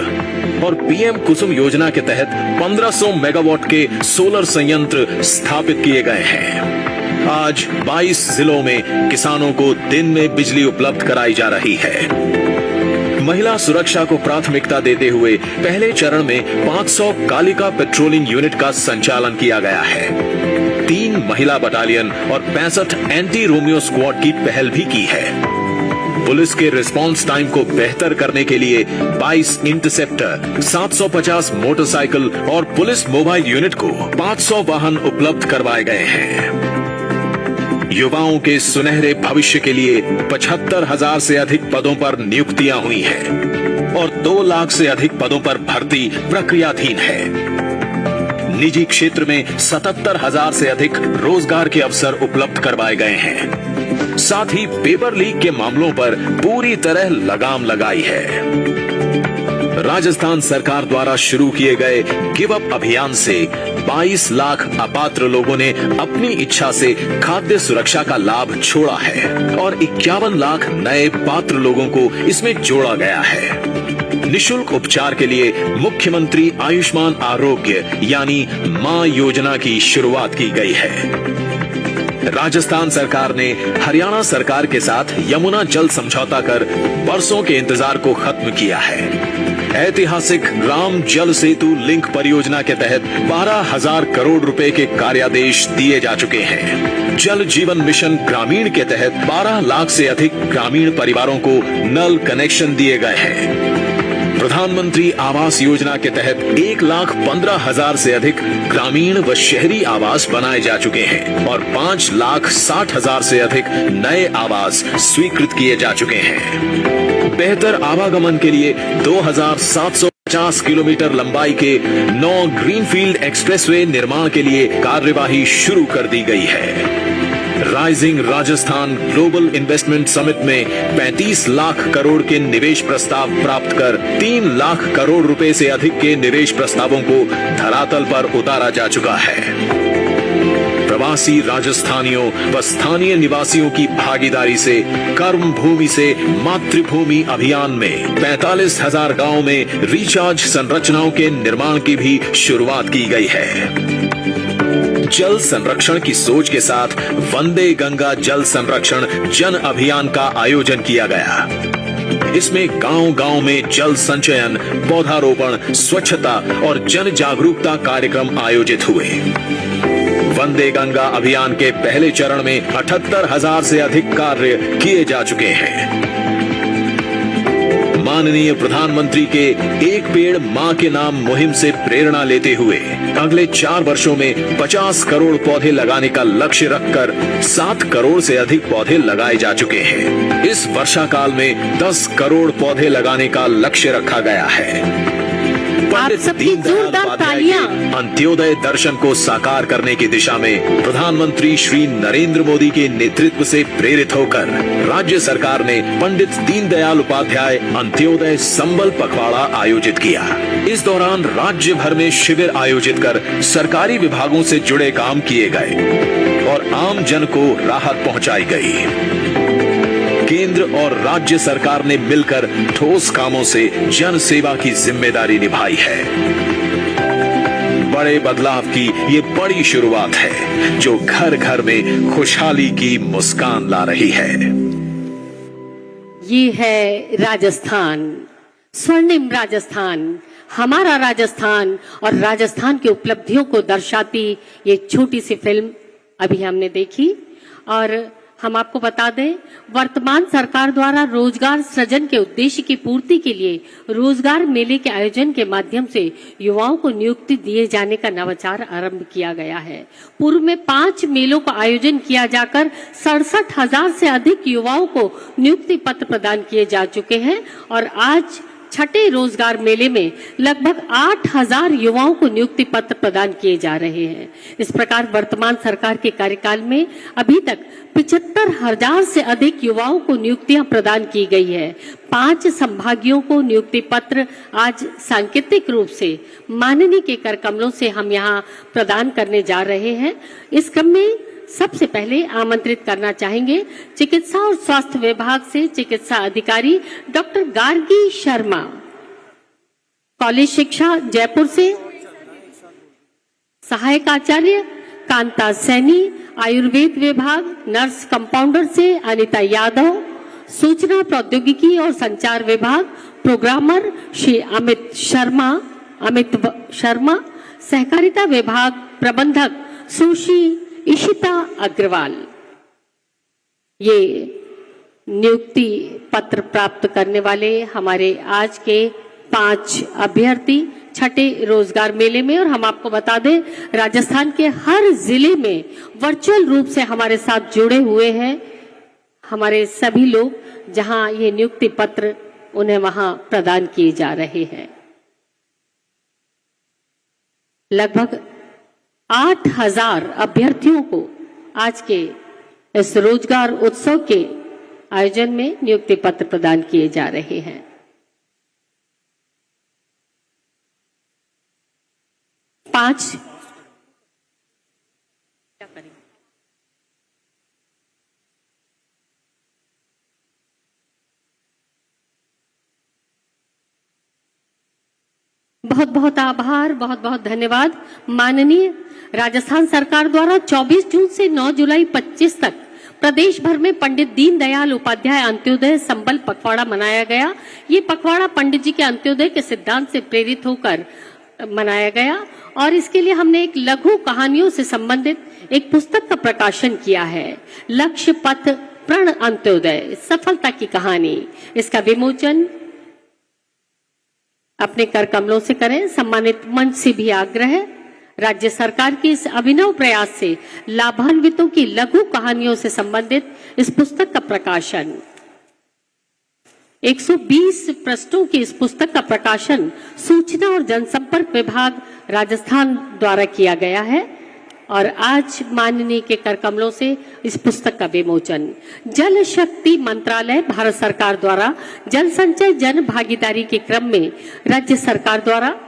और पीएम कुसुम योजना के तहत 1500 मेगावाट के सोलर संयंत्र स्थापित किए गए हैं। आज 22 जिलों में किसानों को दिन में बिजली उपलब्ध कराई जा रही है। महिला सुरक्षा को प्राथमिकता देते हुए पहले चरण में 500 कालिका पेट्रोलिंग यूनिट का संचालन किया गया है। 3 महिला बटालियन और 65 एंटी रोमियो स्क्वाड की पहल भी की है। पुलिस के रिस्पांस टाइम को बेहतर करने के लिए 22 इंटरसेप्टर, 750 मोटरसाइकिल और पुलिस मोबाइल यूनिट को 500 वाहन उपलब्ध करवाए गए हैं। युवाओं के सुनहरे भविष्य के लिए 75,000 से अधिक पदों पर नियुक्तियां हुई हैं और 2 लाख से अधिक पदों पर भर्ती प्रक्रियाधीन है। निजी क्षेत्र में 77,000 से अधिक रोजगार के अवसर उपलब्ध करवाए गए हैं। साथ ही पेपर लीक के मामलों पर पूरी तरह लगाम लगाई है। राजस्थान सरकार द्वारा शुरू किए गए गिव अप अभियान से 22 लाख अपात्र लोगों ने अपनी इच्छा से खाद्य सुरक्षा का लाभ छोड़ा है और 51 लाख नए पात्र लोगों को इसमें जोड़ा गया है। निशुल्क उपचार के लिए मुख्यमंत्री आयुष्मान आरोग्य यानी मां योजना की शुरुआत की गई है। राजस्थान सरकार ने हरियाणा सरकार के साथ यमुना जल समझौता कर बरसों के इंतजार को खत्म किया है। ऐतिहासिक राम जल सेतु लिंक परियोजना के तहत 12,000 करोड़ रुपए के कार्यादेश दिए जा चुके हैं। जल जीवन मिशन ग्रामीण के तहत 12 लाख से अधिक ग्रामीण परिवारों को नल कनेक्शन दिए गए हैं। प्रधानमंत्री आवास योजना के तहत 1,15,000 से अधिक ग्रामीण व शहरी आवास बनाए जा चुके हैं और 5,60,000 से अधिक नए आवास स्वीकृत किए जा चुके हैं। बेहतर आवागमन के लिए 2,750 किलोमीटर लंबाई के 9 ग्रीनफील्ड एक्सप्रेसवे निर्माण के लिए कार्यवाही शुरू कर दी गई है। Rising Rajasthan global investment summit में 35 लाख करोड़ के निवेश प्रस्ताव प्राप्त कर 3 लाख करोड़ रुपए से अधिक के निवेश प्रस्तावों को धरातल पर उतारा जा चुका है। प्रवासी राजस्थानियों व स्थानीय निवासियों की भागीदारी से कर्म भूमि से मातृभूमि अभियान में 45,000 गांवों में रिचार्ज संरचनाओं के निर्माण की भी शुरुआत की गई है। जल संरक्षण की सोच के साथ वंदे गंगा जल संरक्षण जन अभियान का आयोजन किया गया। इसमें गांव-गांव में जल संचयन, पौधारोपण, स्वच्छता और जन जागरूकता कार्यक्रम आयोजित हुए। वंदे गंगा अभियान के पहले चरण में 78,000 से अधिक कार्य किए जा चुके हैं। माननीय प्रधानमंत्री के एक पेड़ मां के नाम मुहिम से प्रेरणा लेते हुए अगले 4 वर्षों में 50 करोड़ पौधे लगाने का लक्ष्य रखकर 7 करोड़ से अधिक पौधे लगाए जा चुके हैं। इस वर्षा काल में 10 करोड़ पौधे लगाने का लक्ष्य रखा गया है। आप सबकी जोरदार तालियां। अंत्योदय दर्शन को साकार करने की दिशा में प्रधानमंत्री श्री नरेंद्र मोदी के नेतृत्व से प्रेरित होकर राज्य सरकार ने पंडित दीनदयाल उपाध्याय अंत्योदय संबल पखवाड़ा आयोजित किया। इस दौरान राज्य भर में शिविर आयोजित कर सरकारी विभागों से जुड़े काम किए गए और आम जन को राहत पहुंचाई गई। केंद्र और राज्य सरकार ने मिलकर ठोस कामों से जन सेवा की जिम्मेदारी निभाई है। बड़े बदलाव की ये बड़ी शुरुआत है जो घर घर में खुशहाली की मुस्कान ला रही है। ये है राजस्थान, स्वर्णिम राजस्थान, हमारा राजस्थान और राजस्थान की उपलब्धियों को दर्शाती ये छोटी सी फिल्म अभी हमने देखी। और हम आपको बता दें, वर्तमान सरकार द्वारा रोजगार सृजन के उद्देश्य की पूर्ति के लिए रोजगार मेले के आयोजन के माध्यम से युवाओं को नियुक्ति दिए जाने का नवाचार आरंभ किया गया है। पूर्व में 5 मेलों का आयोजन किया जाकर 67,000 से अधिक युवाओं को नियुक्ति पत्र प्रदान किए जा चुके हैं और आज छठे रोजगार मेले में लगभग 8,000 युवाओं को नियुक्ति पत्र प्रदान किए जा रहे हैं। इस प्रकार वर्तमान सरकार के कार्यकाल में अभी तक 75,000 से अधिक युवाओं को नियुक्तियां प्रदान की गई है। 5 संभागियों को नियुक्ति पत्र आज सांकेतिक रूप से माननीय के कर कमलों से हम यहां प्रदान करने जा रहे हैं। इस क्रम में सबसे पहले आमंत्रित करना चाहेंगे चिकित्सा और स्वास्थ्य विभाग से चिकित्सा अधिकारी डॉक्टर गार्गी शर्मा, कॉलेज शिक्षा जयपुर से सहायक आचार्य कांता सैनी, आयुर्वेद विभाग नर्स कंपाउंडर से अनिता यादव, सूचना प्रौद्योगिकी और संचार विभाग प्रोग्रामर श्री अमित शर्मा, सहकारिता विभाग प्रबंधक सुश्री इशिता अग्रवाल। ये नियुक्ति पत्र प्राप्त करने वाले हमारे आज के 5 अभ्यर्थी छठे रोजगार मेले में, और हम आपको बता दें राजस्थान के हर जिले में वर्चुअल रूप से हमारे साथ जुड़े हुए हैं हमारे सभी लोग, जहां ये नियुक्ति पत्र उन्हें वहां प्रदान किए जा रहे हैं। लगभग 8,000 अभ्यर्थियों को आज के इस रोजगार उत्सव के आयोजन में नियुक्ति पत्र प्रदान किए जा रहे हैं। बहुत बहुत आभार, बहुत बहुत धन्यवाद। माननीय राजस्थान सरकार द्वारा 24 जून से 9 जुलाई 25 तक प्रदेश भर में पंडित दीनदयाल उपाध्याय अंत्योदय संबल पखवाड़ा मनाया गया। ये पखवाड़ा पंडित जी के अंत्योदय के सिद्धांत से प्रेरित होकर मनाया गया और इसके लिए हमने एक लघु कहानियों से संबंधित एक पुस्तक का प्रकाशन किया है, लक्ष्य पथ प्रण अंत्योदय सफलता की कहानी। इसका विमोचन अपने कर कमलों से करें। सम्मानित मंच से भी आग्रह है, राज्य सरकार की इस अभिनव प्रयास से लाभान्वितों की लघु कहानियों से संबंधित इस पुस्तक का प्रकाशन 120 पृष्ठों की इस पुस्तक का प्रकाशन सूचना और जनसंपर्क विभाग राजस्थान द्वारा किया गया है और आज माननीय के कर कमलों से इस पुस्तक का विमोचन। जल शक्ति मंत्रालय भारत सरकार द्वारा जल संचय जन भागीदारी के क्रम में राज्य सरकार द्वारा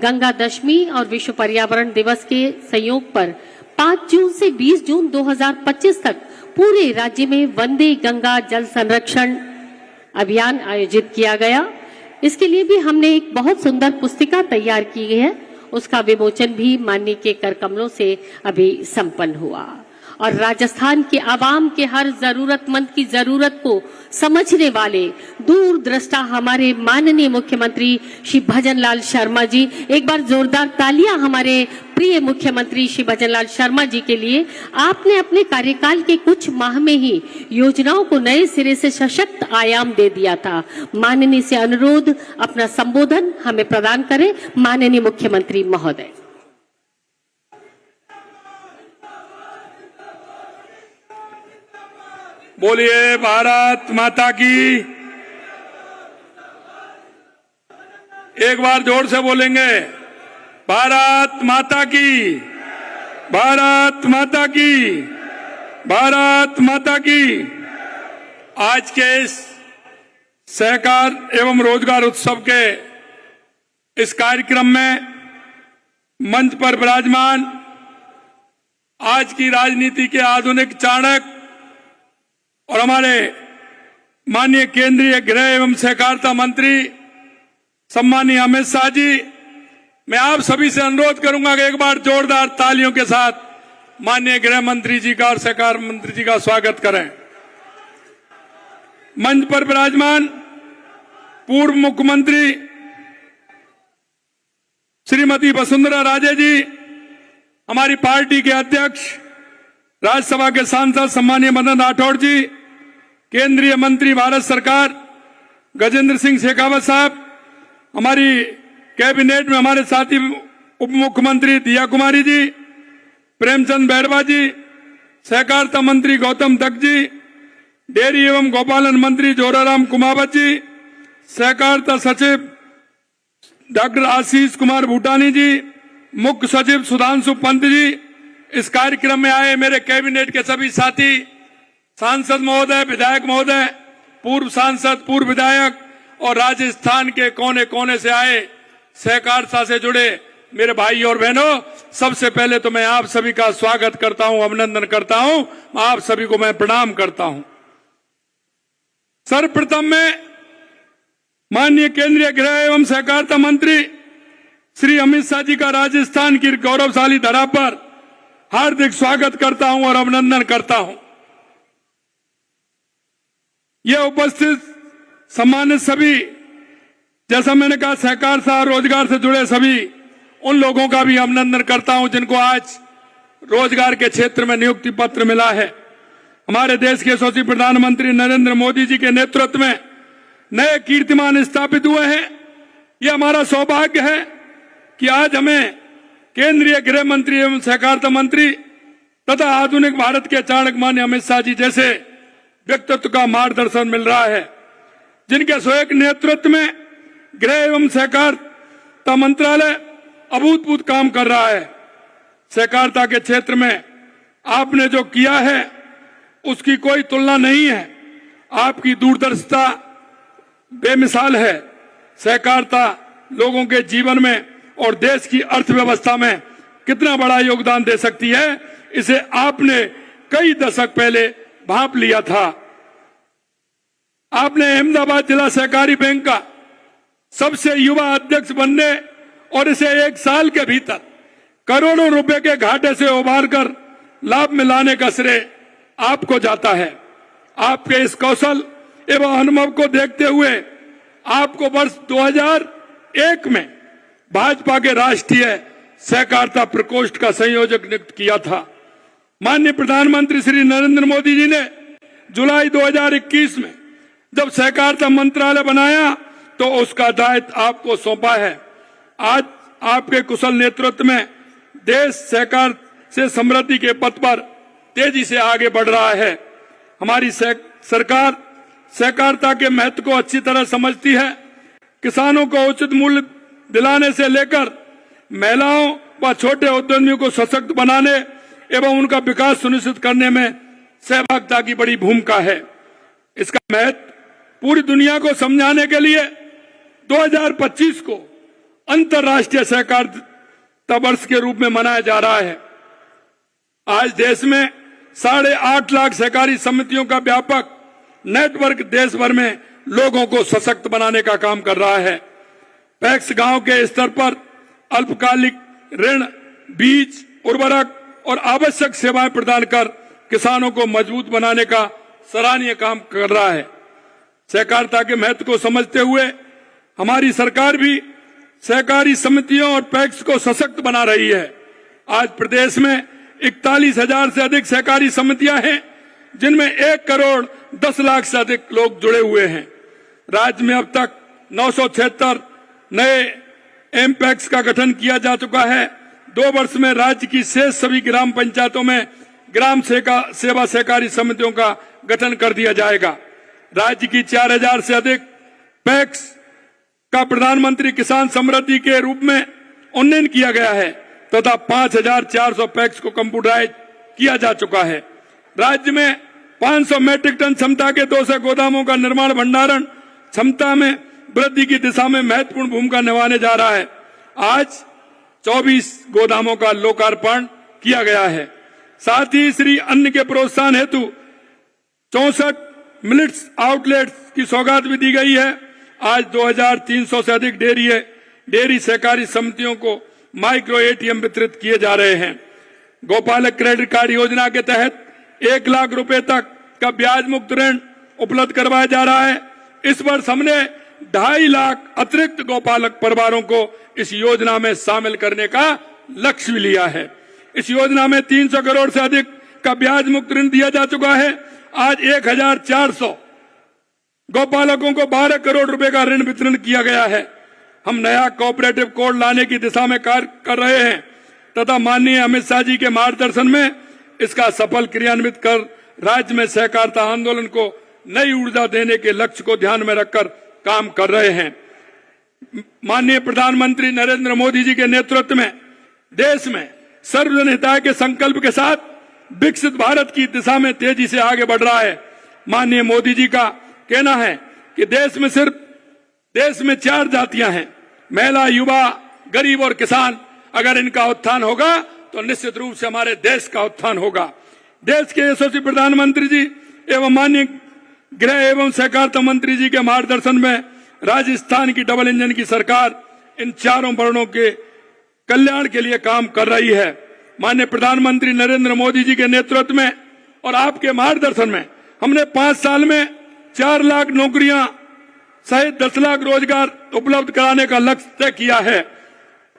गंगा दशमी और विश्व पर्यावरण दिवस के संयोग पर 5 जून से 20 जून 2025 तक पूरे राज्य में वंदे गंगा जल संरक्षण अभियान आयोजित किया गया। इसके लिए भी हमने एक बहुत सुंदर पुस्तिका तैयार की है, उसका विमोचन भी माननीय के कर कमलों से अभी संपन्न हुआ और राजस्थान के आवाम के हर जरूरतमंद की जरूरत को समझने वाले दूरदृष्टा हमारे माननीय मुख्यमंत्री श्री भजनलाल शर्मा जी, एक बार जोरदार तालियां हमारे प्रिय मुख्यमंत्री श्री भजनलाल शर्मा जी के लिए। आपने अपने कार्यकाल के कुछ माह में ही योजनाओं को नए सिरे से सशक्त आयाम दे दिया था। माननीय से अनुरोध अपना संबोधन हमें प्रदान करें माननीय मुख्यमंत्री महोदय। बोलिए भारत माता की। एक बार जोर से बोलेंगे, भारत माता की, भारत माता की, भारत माता की। आज के इस सहकार एवं रोजगार उत्सव के इस कार्यक्रम में मंच पर विराजमान आज की राजनीति के आधुनिक चाणक्य और हमारे माननीय केंद्रीय गृह एवं सहकारिता मंत्री सम्मानीय अमित शाह जी, मैं आप सभी से अनुरोध करूंगा कि एक बार जोरदार तालियों के साथ माननीय गृह मंत्री जी का और सहकार मंत्री जी का स्वागत करें। मंच पर विराजमान पूर्व मुख्यमंत्री श्रीमती वसुंधरा राजे जी, हमारी पार्टी के अध्यक्ष राज्यसभा के सांसद सम्मानीय मदन राठौड़ जी, केंद्रीय मंत्री भारत सरकार गजेंद्र सिंह शेखावत साहब, हमारी कैबिनेट में हमारे साथी उप मुख्यमंत्री दिया कुमारी जी, प्रेमचंद बैरवा जी, सहकारिता मंत्री गौतम दत्त जी, डेयरी एवं गौपालन मंत्री जोराराम कुमावत जी, सहकारिता सचिव डॉक्टर आशीष कुमार भूटानी जी, मुख्य सचिव सुधांशु पंत जी, इस कार्यक्रम में आए मेरे कैबिनेट के सभी साथी, सांसद महोदय, विधायक महोदय, पूर्व सांसद, पूर्व विधायक और राजस्थान के कोने कोने से आए सहकारिता से जुड़े मेरे भाई और बहनों, सबसे पहले तो मैं आप सभी का स्वागत करता हूं, अभिनंदन करता हूं, आप सभी को मैं प्रणाम करता हूं। सर्वप्रथम मैं माननीय केंद्रीय गृह एवं सहकारिता मंत्री श्री अमित शाह जी का राजस्थान की गौरवशाली धरा पर हार्दिक स्वागत करता हूं और अभिनंदन करता हूं। यह उपस्थित सम्मानित सभी, जैसा मैंने कहा, सहकारिता और रोजगार से जुड़े सभी उन लोगों का भी अभिनंदन करता हूं जिनको आज रोजगार के क्षेत्र में नियुक्ति पत्र मिला है। हमारे देश के यशस्वी प्रधानमंत्री नरेंद्र मोदी जी के नेतृत्व में नए कीर्तिमान स्थापित हुए हैं। यह हमारा सौभाग्य है कि आज हमें केंद्रीय गृह मंत्री एवं सहकारिता मंत्री तथा आधुनिक भारत के चाणक्य मान्य अमित शाह जी जैसे व्यक्तित्व का मार्गदर्शन मिल रहा है, जिनके स्वयं नेतृत्व में गृह एवं सहकारिता मंत्रालय अभूतपूर्व काम कर रहा है। सहकारिता के क्षेत्र में आपने जो किया है उसकी कोई तुलना नहीं है। आपकी दूरदर्शिता बेमिसाल है। सहकारिता लोगों के जीवन में और देश की अर्थव्यवस्था में कितना बड़ा योगदान दे सकती है, इसे आपने कई दशक पहले भांप लिया था। आपने अहमदाबाद जिला सहकारी बैंक का सबसे युवा अध्यक्ष बनने और इसे 1 साल के भीतर करोड़ों रुपए के घाटे से उबार कर लाभ में लाने का श्रेय आपको जाता है। आपके इस कौशल एवं अनुभव को देखते हुए आपको वर्ष 2001 में भाजपा के राष्ट्रीय सहकारिता प्रकोष्ठ का संयोजक नियुक्त किया था। माननीय प्रधानमंत्री श्री नरेंद्र मोदी जी ने जुलाई 2021 में जब सहकारिता मंत्रालय बनाया तो उसका दायित्व आपको सौंपा है। आज आपके कुशल नेतृत्व में देश सहकार से समृद्धि के पथ पर तेजी से आगे बढ़ रहा है। हमारी सरकार सहकारिता के महत्व को अच्छी तरह समझती है। किसानों को उचित मूल्य दिलाने से लेकर महिलाओं व छोटे उद्यमियों को सशक्त बनाने एवं उनका विकास सुनिश्चित करने में सहभागिता की बड़ी भूमिका है। इसका महत्व पूरी दुनिया को समझाने के लिए 2025 को अंतर्राष्ट्रीय सहकारिता वर्ष के रूप में मनाया जा रहा है। आज देश में 8.5 लाख सहकारी समितियों का व्यापक नेटवर्क देश भर में लोगों को सशक्त बनाने का काम कर रहा है। पैक्स गांव के स्तर पर अल्पकालिक ऋण, बीज, उर्वरक और आवश्यक सेवाएं प्रदान कर किसानों को मजबूत बनाने का सराहनीय काम कर रहा है। सहकारिता के महत्व को समझते हुए हमारी सरकार भी सहकारी समितियों और पैक्स को सशक्त बना रही है। आज प्रदेश में 41,000 से अधिक सहकारी समितियां हैं, जिनमें 1 करोड़ 10 लाख से अधिक लोग जुड़े हुए हैं। राज्य में अब तक 976 नए एमपैक्स का गठन किया जा चुका है। 2 वर्ष में राज्य की शेष सभी ग्राम पंचायतों में ग्राम सेवा सहकारी समितियों का गठन कर दिया जाएगा। राज्य की 4,000 से अधिक पैक्स का प्रधानमंत्री किसान समृद्धि के रूप में उन्नयन किया गया है तथा 5,400 पैक्स को कंप्यूटराइज किया जा चुका है। राज्य में 500 मैट्रिक टन क्षमता के 200 गोदामों का निर्माण भंडारण क्षमता में वृद्धि की दिशा में महत्वपूर्ण भूमिका निभाने जा रहा है। आज 24 गोदामों का लोकार्पण किया गया है। साथ ही श्री अन्न के प्रोत्साहन हेतु 64 मिलेट्स आउटलेट्स की सौगात भी दी गई है। आज 2,300 से अधिक डेयरी सहकारी समितियों को माइक्रो एटीएम वितरित किए जा रहे हैं। गोपालक क्रेडिट कार्ड योजना के तहत 1 लाख रुपए तक का ब्याज मुक्त ऋण उपलब्ध करवाया जा रहा है। इस वर्ष हमने 2.5 लाख अतिरिक्त गोपालक परिवारों को इस योजना में शामिल करने का लक्ष्य लिया है। इस योजना में 300 करोड़ से अधिक का ब्याज मुक्त ऋण दिया जा चुका है। आज 1400 गौपालकों को 12 करोड़ रुपए का ऋण वितरण किया गया है। हम नया कोऑपरेटिव कोड लाने की दिशा में कार्य कर रहे हैं तथा माननीय अमित शाह जी के मार्गदर्शन में इसका सफल क्रियान्वित कर राज्य में सहकारिता आंदोलन को नई ऊर्जा देने के लक्ष्य को ध्यान में रखकर काम कर रहे हैं। माननीय प्रधानमंत्री नरेंद्र मोदी जी के नेतृत्व में देश में सर्वजन हिताय के संकल्प के साथ विकसित भारत की दिशा में तेजी से आगे बढ़ रहा है। माननीय मोदी जी का कहना है कि देश में 4 जातियां हैं, महिला, युवा, गरीब और किसान। अगर इनका उत्थान होगा तो निश्चित रूप से हमारे देश का उत्थान होगा। देश के यशस्वी प्रधानमंत्री जी एवं माननीय गृह एवं सहकारिता मंत्री जी के मार्गदर्शन में राजस्थान की डबल इंजन की सरकार इन चारों वर्णों के कल्याण के लिए काम कर रही है। माननीय प्रधानमंत्री नरेंद्र मोदी जी के नेतृत्व में और आपके मार्गदर्शन में हमने 5 साल में 4 लाख नौकरियां सहित 10 लाख रोजगार उपलब्ध कराने का लक्ष्य तय किया है।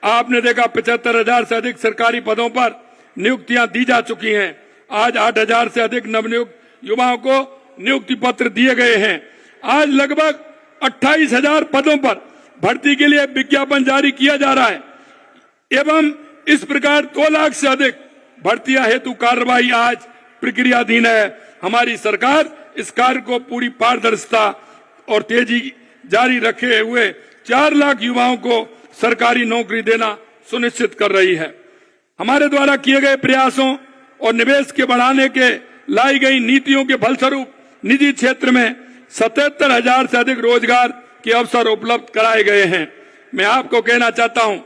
आपने देखा 75,000 से अधिक सरकारी पदों पर नियुक्तियां दी जा चुकी हैं। आज 8,000 से अधिक नवनियुक्त युवाओं को नियुक्ति पत्र दिए गए हैं। आज लगभग 28,000 पदों पर भर्ती के लिए विज्ञापन जारी किया जा रहा है एवं इस प्रकार 2 लाख से अधिक भर्तियां हेतु कार्रवाई आज प्रक्रियाधीन है। हमारी सरकार इस कार्य को पूरी पारदर्शिता और तेजी जारी रखे हुए 4 लाख युवाओं को सरकारी नौकरी देना सुनिश्चित कर रही है। हमारे द्वारा किए गए प्रयासों और निवेश के बढ़ाने के लाई गई नीतियों के फलस्वरूप निजी क्षेत्र में 77,000 से अधिक रोजगार के अवसर उपलब्ध कराए गए हैं। मैं आपको कहना चाहता हूं,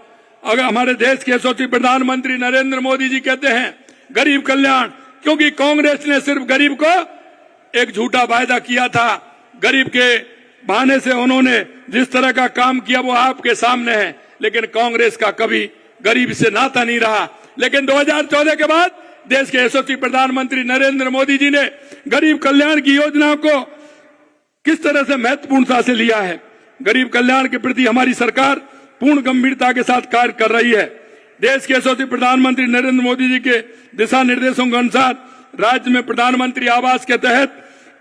अगर हमारे देश के यशस्वी प्रधानमंत्री नरेंद्र मोदी जी कहते हैं गरीब कल्याण, क्योंकि कांग्रेस ने सिर्फ गरीब को एक झूठा वायदा किया था। गरीब के बहाने से उन्होंने जिस तरह का काम किया वो आपके सामने है, लेकिन कांग्रेस का कभी गरीब से नाता नहीं रहा। लेकिन 2014 के बाद देश के यशस्वी प्रधानमंत्री नरेंद्र मोदी जी ने गरीब कल्याण की योजना को किस तरह से महत्वपूर्णता से लिया है। गरीब कल्याण के प्रति हमारी सरकार पूर्ण गंभीरता के साथ कार्य कर रही है। देश के यशस्वी प्रधानमंत्री नरेंद्र मोदी जी के दिशा निर्देशों के अनुसार राज्य में प्रधानमंत्री आवास के तहत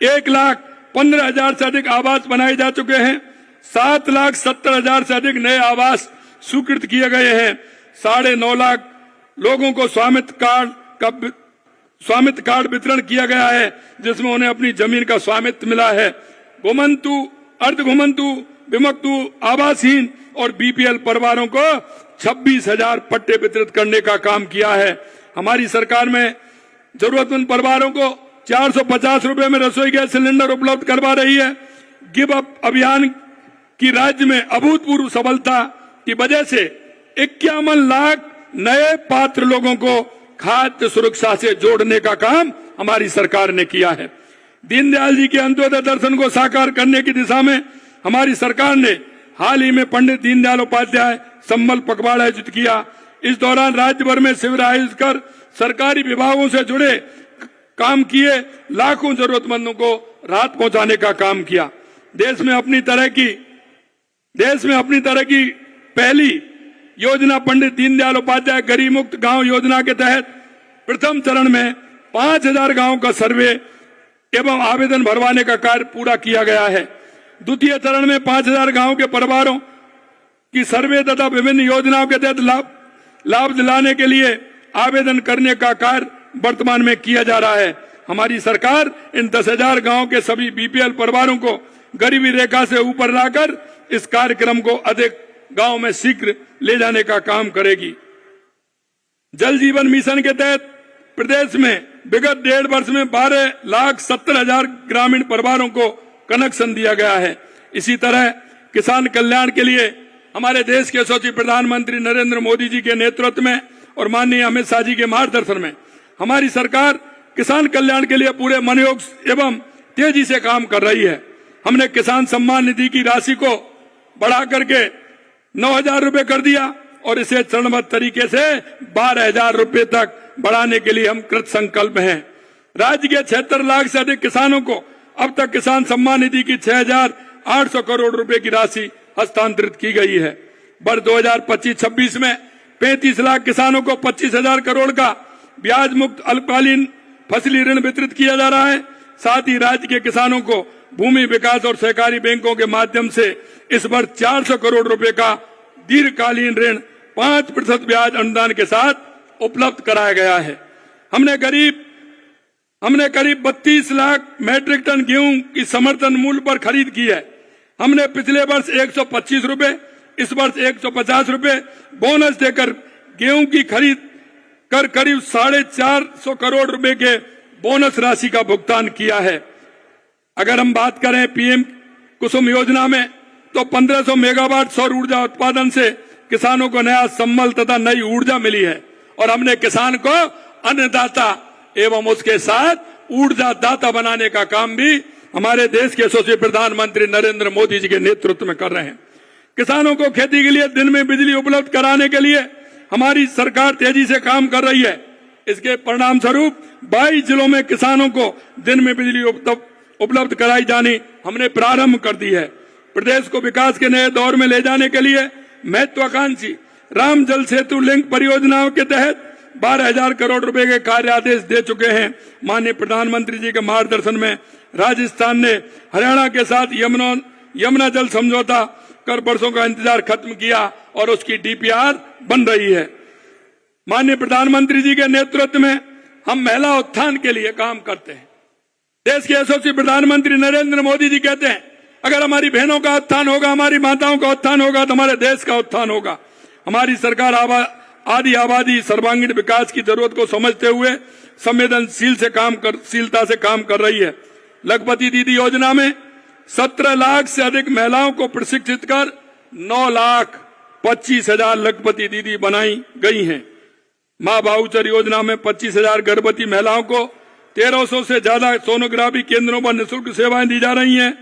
1,15,000 से अधिक आवास बनाए जा चुके हैं। 7,70,000 से अधिक नए आवास स्वीकृत किए गए हैं। 9.5 लाख लोगों को स्वामित्व कार्ड वितरण किया गया है, जिसमें उन्हें अपनी जमीन का स्वामित्व मिला है। घुमंतु, अर्ध घुमंतु, विमुक्त, आवासहीन और बीपीएल परिवारों को 26,000 पट्टे वितरित करने का काम किया है। हमारी सरकार में जरूरतमंद परिवारों को 450 रुपए में रसोई गैस सिलेंडर उपलब्ध करवा रही है। गिव अप अभियान की राज्य में अभूतपूर्व सफलता की वजह से 51 लाख नए पात्र लोगों को खाद्य सुरक्षा से जोड़ने का काम हमारी सरकार ने किया है। दीनदयाल जी के अंत्योदय दर्शन को साकार करने की दिशा में हमारी सरकार ने हाल ही में पंडित दीनदयाल उपाध्याय संबल पखवाड़ा आयोजित किया। इस दौरान राज्य भर में शिविर आयोजित कर सरकारी विभागों से जुड़े काम किए, लाखों जरूरतमंदों को राहत पहुंचाने का काम किया। देश में अपनी तरह की पहली योजना पंडित दीनदयाल उपाध्याय गरीब मुक्त गांव योजना के तहत प्रथम चरण में 5,000 गांवों का सर्वे एवं आवेदन भरवाने का कार्य पूरा किया गया है। द्वितीय चरण में 5,000 गांवों के परिवारों की सर्वे तथा विभिन्न योजनाओं के तहत लाभ दिलाने के लिए आवेदन करने का कार्य वर्तमान में किया जा रहा है। हमारी सरकार इन 10,000 गांवों के सभी बीपीएल परिवारों को गरीबी रेखा से ऊपर लाकर इस कार्यक्रम को अधिक गांव में शीघ्र ले जाने का काम करेगी। जल जीवन मिशन के तहत प्रदेश में विगत 1.5 वर्ष में 12,70,000 ग्रामीण परिवारों को कनेक्शन दिया गया है। इसी तरह किसान कल्याण के लिए हमारे देश के यशस्वी प्रधानमंत्री नरेंद्र मोदी जी के नेतृत्व में और माननीय अमित शाह जी के मार्गदर्शन में हमारी सरकार किसान कल्याण के लिए पूरे मनोयोग एवं तेजी से काम कर रही है। हमने किसान सम्मान निधि की राशि को बढ़ा करके 9,000 रुपए कर दिया और इसे चरणबद्ध तरीके से 12,000 रुपए तक बढ़ाने के लिए हम कृत संकल्प हैं। राज्य के 76 लाख से अधिक किसानों को अब तक किसान सम्मान निधि की 6,800 करोड़ रुपए की राशि हस्तांतरित की गई है। वर्ष 2025-26 में 35 लाख किसानों को 25,000 करोड़ का ब्याज मुक्त अल्पकालीन फसली ऋण वितरित किया जा रहा है। साथ ही राज्य के किसानों को भूमि विकास और सहकारी बैंकों के माध्यम से इस वर्ष 400 करोड़ रुपए का दीर्घकालीन ऋण 5% ब्याज अनुदान के साथ उपलब्ध कराया गया है। हमने करीब 32 लाख मैट्रिक टन गेहूं की समर्थन मूल्य पर खरीद की है। हमने पिछले वर्ष 125 रुपए, इस वर्ष 150 रुपए बोनस देकर गेहूं की खरीद कर करीब 450 करोड़ रुपए के बोनस राशि का भुगतान किया है। अगर हम बात करें पीएम कुसुम योजना में, तो 1500 मेगावाट सौर ऊर्जा उत्पादन से किसानों को नया संबल तथा नई ऊर्जा मिली है और हमने किसान को अन्नदाता एवं उसके साथ ऊर्जा दाता बनाने का काम भी हमारे देश के यशस्वी प्रधानमंत्री नरेंद्र मोदी जी के नेतृत्व में कर रहे हैं। किसानों को खेती के लिए दिन में बिजली उपलब्ध कराने के लिए हमारी सरकार तेजी से काम कर रही है। इसके परिणाम स्वरूप 22 जिलों में किसानों को दिन में बिजली उपलब्ध कराई जानी हमने प्रारंभ कर दी है। प्रदेश को विकास के नए दौर में ले जाने के लिए महत्वाकांक्षी राम जल सेतु लिंक परियोजनाओं के तहत 12,000 करोड़ रुपए के कार्य आदेश दे चुके हैं। माननीय प्रधानमंत्री जी के मार्गदर्शन में राजस्थान ने हरियाणा के साथ यमुना जल समझौता कर वर्षों का इंतजार खत्म किया और उसकी डीपीआर बन रही है। माननीय प्रधानमंत्री जी के नेतृत्व में हम महिला उत्थान के लिए काम करते हैं। देश के यशस्वी प्रधानमंत्री नरेंद्र मोदी जी कहते हैं, अगर हमारी बहनों का उत्थान होगा, हमारी माताओं का उत्थान होगा, तो हमारे देश का उत्थान होगा। हमारी सरकार आदि आबादी सर्वांगीण विकास की जरूरत को समझते हुए संवेदनशीलता से काम कर रही है। लखपति दीदी योजना में 17 लाख से अधिक महिलाओं को प्रशिक्षित कर 9,25,000 लखपति दीदी बनाई गई हैं। मां बाहुचर योजना में 25,000 गर्भवती महिलाओं को 1300 से ज्यादा सोनोग्राफी केंद्रों पर निःशुल्क सेवाएं दी जा रही हैं।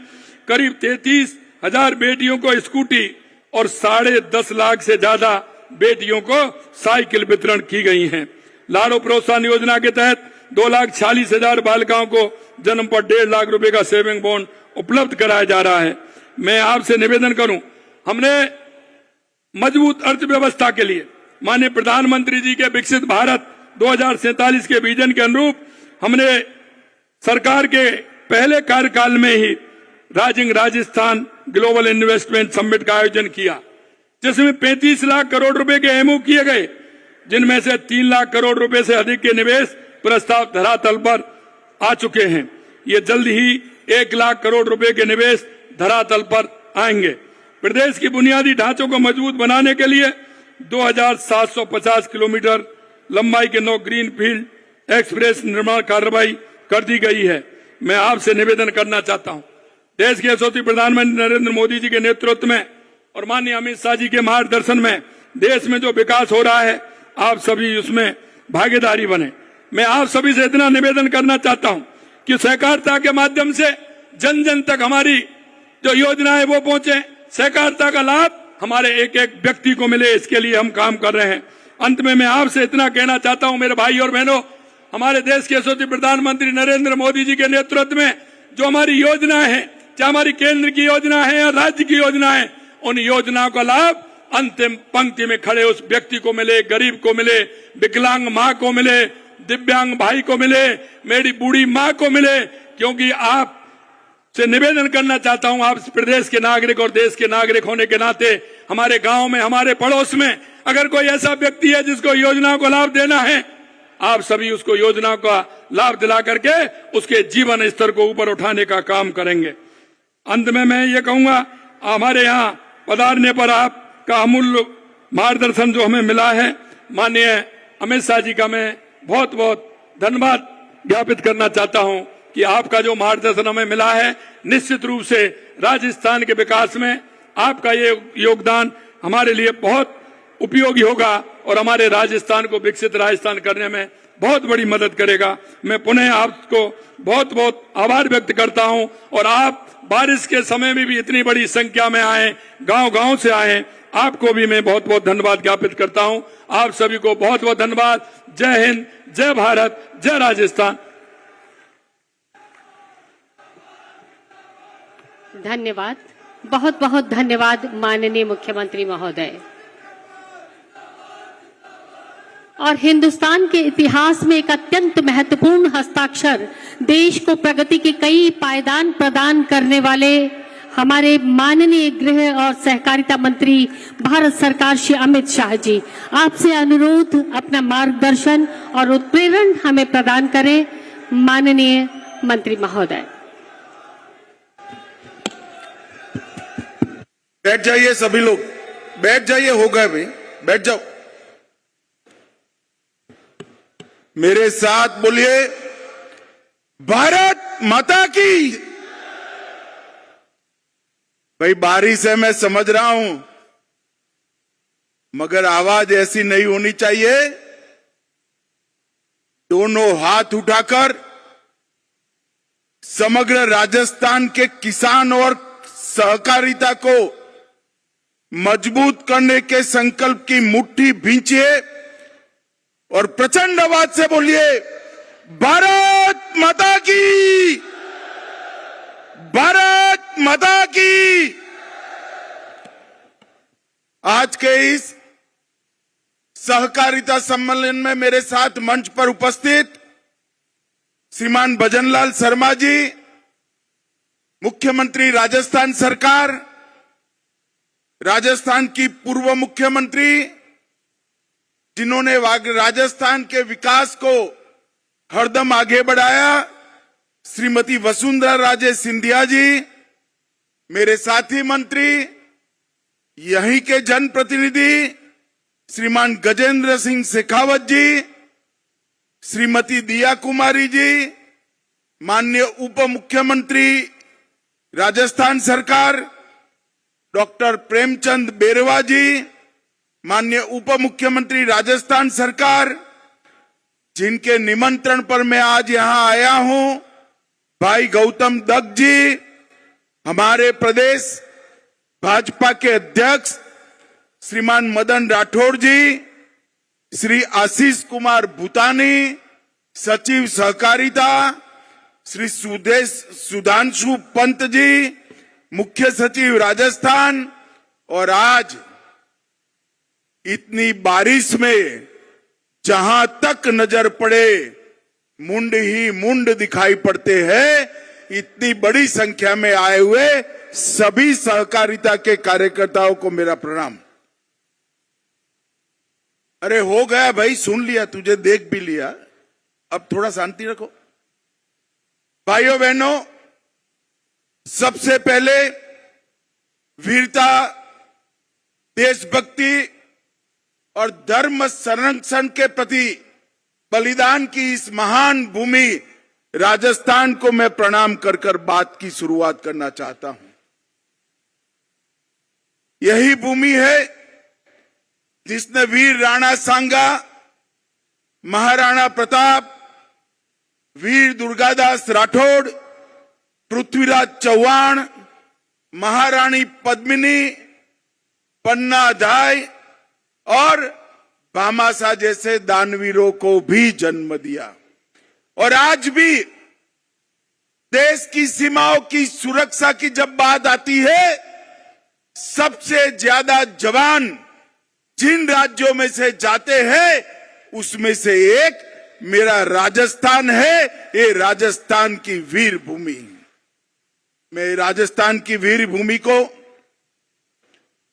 करीब 33,000 बेटियों को स्कूटी और 10.5 लाख से ज्यादा बेटियों को साइकिल वितरण की गई हैं। लाड़ो प्रोत्साहन योजना के तहत 2,46,000 बालिकाओं को जन्म पर 1.5 लाख रुपए का सेविंग बॉन्ड उपलब्ध कराया जा रहा है। मैं आपसे निवेदन करूं, हमने मजबूत अर्थव्यवस्था के लिए माननीय प्रधानमंत्री जी के विकसित भारत 2047 के विजन के अनुरूप हमने सरकार के पहले कार्यकाल में ही rising Rajasthan global investment summit का आयोजन किया, जिसमें 35 लाख करोड़ रुपए के एमओ किए गए, जिनमें से 3 लाख करोड़ रुपए से अधिक के निवेश प्रस्ताव धरातल पर आ चुके हैं। ये जल्द ही 1 लाख करोड़ रुपए के निवेश धरातल पर आएंगे। प्रदेश की बुनियादी ढांचों को मजबूत बनाने के लिए 2,750 किलोमीटर लंबाई के 9 ग्रीन फील्ड एक्सप्रेस निर्माण कार्रवाई कर दी गई है। मैं आपसे निवेदन करना चाहता हूं, देश के यशस्वी प्रधानमंत्री नरेंद्र मोदी जी के नेतृत्व में और माननीय अमित शाह जी के मार्गदर्शन में देश में जो विकास हो रहा है, आप सभी उसमें भागीदारी बने। मैं आप सभी से इतना निवेदन करना चाहता हूं कि सहकारिता के माध्यम से जन जन तक हमारी जो योजनाएं वो पहुंचे, सहकारिता का लाभ हमारे एक एक व्यक्ति को मिले, इसके लिए हम काम कर रहे हैं। अंत में मैं आपसे इतना कहना चाहता हूं, मेरे भाई और बहनों, हमारे देश के यशस्वी प्रधानमंत्री नरेंद्र मोदी जी के नेतृत्व में जो हमारी योजनाएं हैं, चाहे हमारी केंद्र की योजना है या राज्य की योजना है, उन योजनाओं का लाभ अंतिम पंक्ति में खड़े उस व्यक्ति को मिले, गरीब को मिले, विकलांग माँ को मिले, दिव्यांग भाई को मिले, मेरी बूढ़ी माँ को मिले। क्योंकि आप से निवेदन करना चाहता हूं, आप प्रदेश के नागरिक और देश के नागरिक होने के नाते हमारे गांव में, हमारे पड़ोस में अगर कोई ऐसा व्यक्ति है जिसको योजनाओं को लाभ देना है, आप सभी उसको योजनाओं का लाभ दिला करके उसके जीवन स्तर को ऊपर उठाने का काम करेंगे। अंत में मैं ये कहूंगा, हमारे यहाँ पधारने पर आपका अमूल्य मार्गदर्शन जो हमें मिला है, माननीय अमित शाह जी का मैं बहुत बहुत धन्यवाद ज्ञापित करना चाहता हूं कि आपका जो मार्गदर्शन हमें मिला है, निश्चित रूप से राजस्थान के विकास में आपका ये योगदान हमारे लिए बहुत उपयोगी होगा और हमारे राजस्थान को विकसित राजस्थान करने में बहुत बड़ी मदद करेगा। मैं पुनः आपको बहुत बहुत आभार व्यक्त करता हूं और आप बारिश के समय में भी इतनी बड़ी संख्या में आए, गांव-गांव से आए, आपको भी मैं बहुत बहुत धन्यवाद ज्ञापित करता हूं। आप सभी को बहुत बहुत धन्यवाद। जय हिंद, जय भारत, जय राजस्थान। धन्यवाद, बहुत बहुत धन्यवाद माननीय मुख्यमंत्री महोदय। और हिंदुस्तान के इतिहास में एक अत्यंत महत्वपूर्ण हस्ताक्षर, देश को प्रगति के कई पायदान प्रदान करने वाले हमारे माननीय गृह और सहकारिता मंत्री भारत सरकार श्री अमित शाह जी, आपसे अनुरोध अपना मार्गदर्शन और उत्प्रेरण हमें प्रदान करें। माननीय मंत्री महोदय। बैठ जाइए सभी लोग, बैठ जाइए, हो गए भाई, बैठ जाओ। मेरे साथ बोलिए, भारत माता की। भाई बारिश है, मैं समझ रहा हूं, मगर आवाज ऐसी नहीं होनी चाहिए। दोनों हाथ उठाकर समग्र राजस्थान के किसान और सहकारिता को मजबूत करने के संकल्प की मुट्ठी भींचिए और प्रचंड आवाज से बोलिए, भारत माता की, भारत माता की। आज के इस सहकारिता सम्मेलन में मेरे साथ मंच पर उपस्थित श्रीमान भजनलाल शर्मा जी, मुख्यमंत्री राजस्थान सरकार, राजस्थान की पूर्व मुख्यमंत्री जिन्होंने राजस्थान के विकास को हरदम आगे बढ़ाया, श्रीमती वसुंधरा राजे सिंधिया जी, मेरे साथी मंत्री, यहीं के जनप्रतिनिधि श्रीमान गजेंद्र सिंह शेखावत जी, श्रीमती दिया कुमारी जी, माननीय उप मुख्यमंत्री राजस्थान सरकार डॉक्टर प्रेमचंद बेरवा जी, माननीय उप मुख्यमंत्री राजस्थान सरकार, जिनके निमंत्रण पर मैं आज यहां आया हूं, भाई गौतम दत्त जी, हमारे प्रदेश भाजपा के अध्यक्ष श्रीमान मदन राठौड़ जी, श्री आशीष कुमार भूतानी, सचिव सहकारिता श्री सुधांशु पंत जी, मुख्य सचिव राजस्थान, और आज इतनी बारिश में जहां तक नजर पड़े मुंड ही मुंड दिखाई पड़ते हैं, इतनी बड़ी संख्या में आए हुए सभी सहकारिता के कार्यकर्ताओं को मेरा प्रणाम। अरे हो गया भाई, सुन लिया, तुझे देख भी लिया, अब थोड़ा शांति रखो। भाइयों बहनों, सबसे पहले वीरता, देशभक्ति और धर्म संरक्षण के प्रति बलिदान की इस महान भूमि राजस्थान को मैं प्रणाम कर बात की शुरुआत करना चाहता हूं। यही भूमि है जिसने वीर राणा सांगा, महाराणा प्रताप, वीर दुर्गादास राठौड़, पृथ्वीराज चौहान, महारानी पद्मिनी, पन्ना धाय और भामाशाह जैसे दानवीरों को भी जन्म दिया। और आज भी देश की सीमाओं की सुरक्षा की जब बात आती है, सबसे ज्यादा जवान जिन राज्यों में से जाते हैं उसमें से एक मेरा राजस्थान है। ये राजस्थान की वीर भूमि, मैं राजस्थान की वीर भूमि को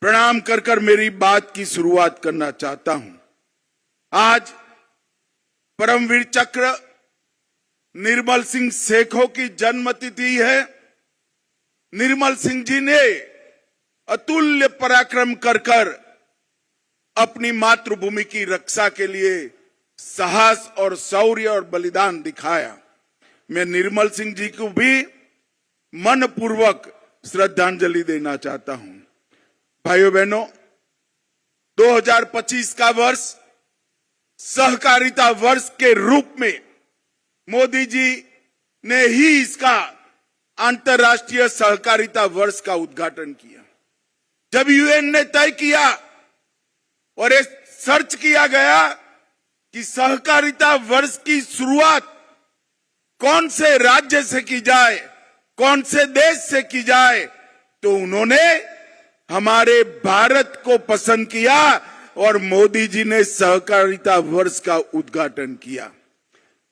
प्रणाम कर मेरी बात की शुरुआत करना चाहता हूं। आज परमवीर चक्र निर्मल सिंह सेखों की जन्मतिथि है। निर्मल सिंह जी ने अतुल्य पराक्रम कर अपनी मातृभूमि की रक्षा के लिए साहस और शौर्य और बलिदान दिखाया। मैं निर्मल सिंह जी को भी मनपूर्वक श्रद्धांजलि देना चाहता हूं। भाइयों बहनों, 2025 का वर्ष सहकारिता वर्ष के रूप में मोदी जी ने ही इसका अंतर्राष्ट्रीय सहकारिता वर्ष का उद्घाटन किया। जब यूएन ने तय किया और ये सर्च किया गया कि सहकारिता वर्ष की शुरुआत कौन से राज्य से की जाए, कौन से देश से की जाए, तो उन्होंने हमारे भारत को पसंद किया। और मोदी जी ने सहकारिता वर्ष का उद्घाटन किया।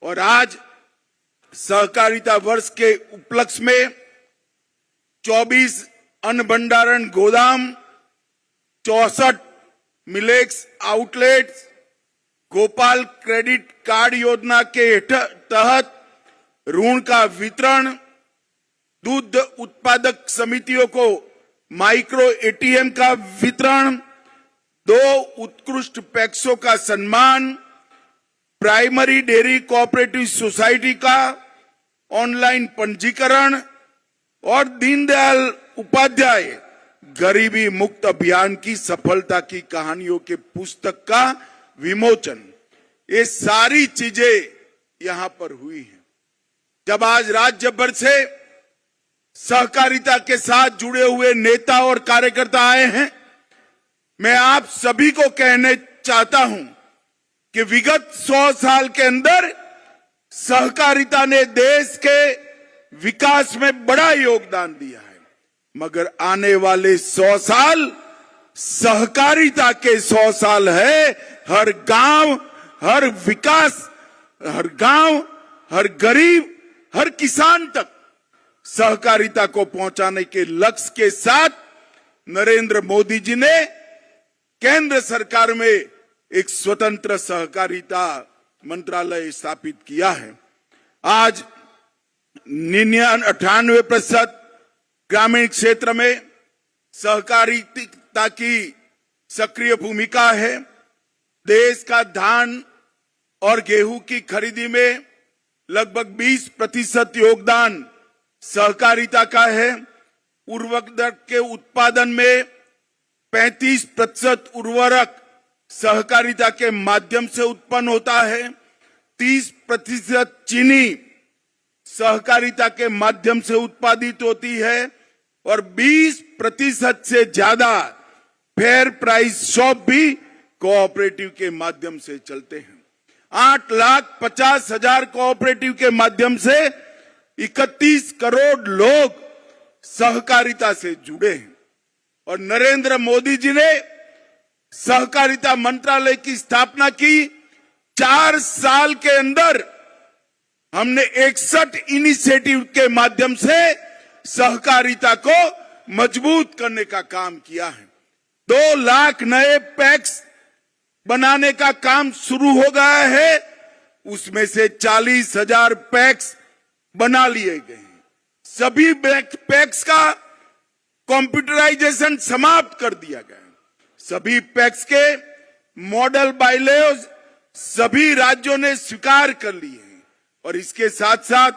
और आज सहकारिता वर्ष के उपलक्ष्य में 24 अन्न भंडारण गोदाम, 64 millets outlets, Gopal credit card योजना के तहत ऋण का वितरण, दूध उत्पादक समितियों को माइक्रो एटीएम का वितरण, 2 उत्कृष्ट पैक्सों का सम्मान, प्राइमरी डेयरी कोऑपरेटिव सोसाइटी का ऑनलाइन पंजीकरण और दीनदयाल उपाध्याय गरीबी मुक्त अभियान की सफलता की कहानियों के पुस्तक का विमोचन, ये सारी चीजें यहां पर हुई हैं। जब आज राज्य भर से सहकारिता के साथ जुड़े हुए नेता और कार्यकर्ता आए हैं, मैं आप सभी को कहने चाहता हूं कि विगत 100 साल के अंदर सहकारिता ने देश के विकास में बड़ा योगदान दिया है, मगर आने वाले 100 साल सहकारिता के 100 साल है। हर गांव, हर विकास, हर गांव, हर गरीब, हर किसान तक सहकारिता को पहुंचाने के लक्ष्य के साथ नरेंद्र मोदी जी ने केंद्र सरकार में एक स्वतंत्र सहकारिता मंत्रालय स्थापित किया है। आज 98% ग्रामीण क्षेत्र में सहकारिता की सक्रिय भूमिका है। देश का धान और गेहूं की खरीदी में लगभग 20% योगदान सहकारिता का है। उर्वरक के उत्पादन में 35% उर्वरक सहकारिता के माध्यम से उत्पन्न होता है। 30% चीनी सहकारिता के माध्यम से उत्पादित होती है और 20% से ज्यादा फेयर प्राइस शॉप भी कोऑपरेटिव के माध्यम से चलते हैं। 8,50,000 कोऑपरेटिव के माध्यम से 31 करोड़ लोग सहकारिता से जुड़े हैं। और नरेंद्र मोदी जी ने सहकारिता मंत्रालय की स्थापना की। 4 साल के अंदर हमने 61 इनिशिएटिव के माध्यम से सहकारिता को मजबूत करने का काम किया है। 2 लाख नए पैक्स बनाने का काम शुरू हो गया है, उसमें से 40,000 पैक्स बना लिए गए हैं। सभी पैक्स का कंप्यूटराइजेशन समाप्त कर दिया गया है। सभी पैक्स के मॉडल बायलॉज सभी राज्यों ने स्वीकार कर लिए हैं और इसके साथ साथ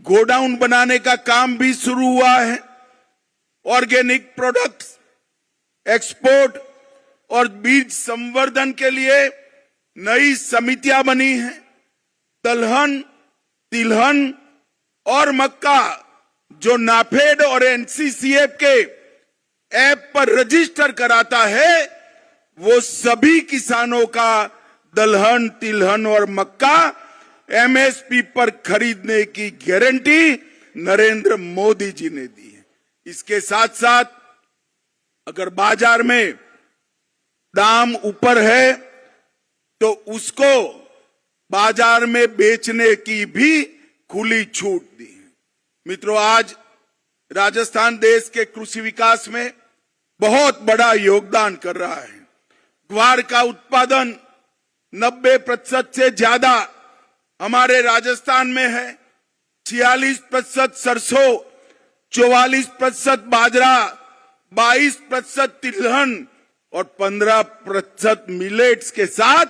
गोडाउन बनाने का काम भी शुरू हुआ है। ऑर्गेनिक प्रोडक्ट्स एक्सपोर्ट और बीज संवर्धन के लिए नई समितियां बनी हैं। दलहन, तिलहन और मक्का जो नाफेड और एनसीसीएफ के ऐप पर रजिस्टर कराता है, वो सभी किसानों का दलहन, तिलहन और मक्का एमएसपी पर खरीदने की गारंटी नरेंद्र मोदी जी ने दी है। इसके साथ साथ अगर बाजार में दाम ऊपर है तो उसको बाजार में बेचने की भी खुली छूट दी है। मित्रों, आज राजस्थान देश के कृषि विकास में बहुत बड़ा योगदान कर रहा है। ग्वार का उत्पादन 90% से ज्यादा हमारे राजस्थान में है। 46% सरसों, 44% बाजरा, 22% तिलहन और 15% मिलेट्स के साथ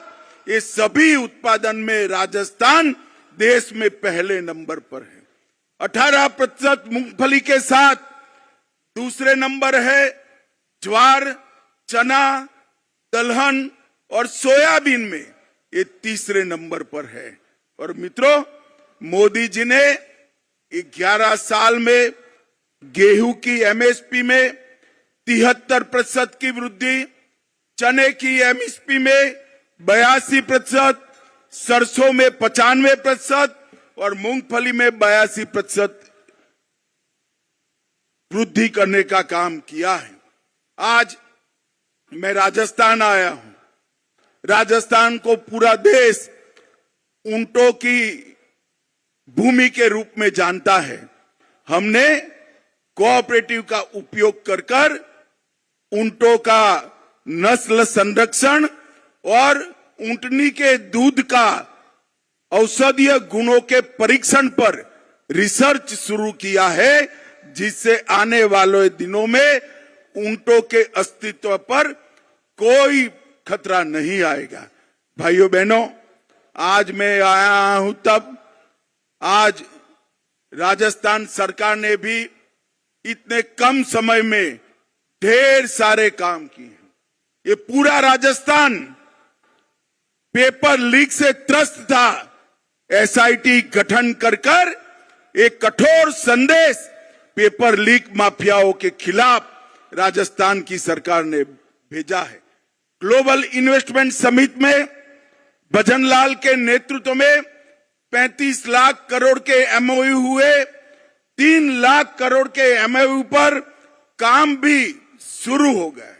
ये सभी उत्पादन में राजस्थान देश में पहले नंबर पर है। 18% मूंगफली के साथ दूसरे नंबर है। ज्वार, चना, दलहन और सोयाबीन में ये तीसरे नंबर पर है। और मित्रों, मोदी जी ने 11 साल में गेहूं की एमएसपी में 73% की वृद्धि, चने की एमएसपी में 82%, सरसों में 95% और मूंगफली में 82% वृद्धि करने का काम किया है। आज मैं राजस्थान आया हूं। राजस्थान को पूरा देश ऊंटों की भूमि के रूप में जानता है। हमने कोऑपरेटिव का उपयोग कर कर ऊंटों का नस्ल संरक्षण और ऊंटनी के दूध का औषधीय गुणों के परीक्षण पर रिसर्च शुरू किया है, जिससे आने वाले दिनों में ऊंटों के अस्तित्व पर कोई खतरा नहीं आएगा। भाइयों बहनों, आज मैं आया हूं तब आज राजस्थान सरकार ने भी इतने कम समय में ढेर सारे काम किए हैं। ये पूरा राजस्थान पेपर लीक से त्रस्त था। एसआईटी गठन कर कर एक कठोर संदेश पेपर लीक माफियाओं के खिलाफ राजस्थान की सरकार ने भेजा है। ग्लोबल इन्वेस्टमेंट समिट में भजनलाल के नेतृत्व में 35 लाख करोड़ के एमओयू हुए। 3 लाख करोड़ के एमओयू पर काम भी शुरू हो गए।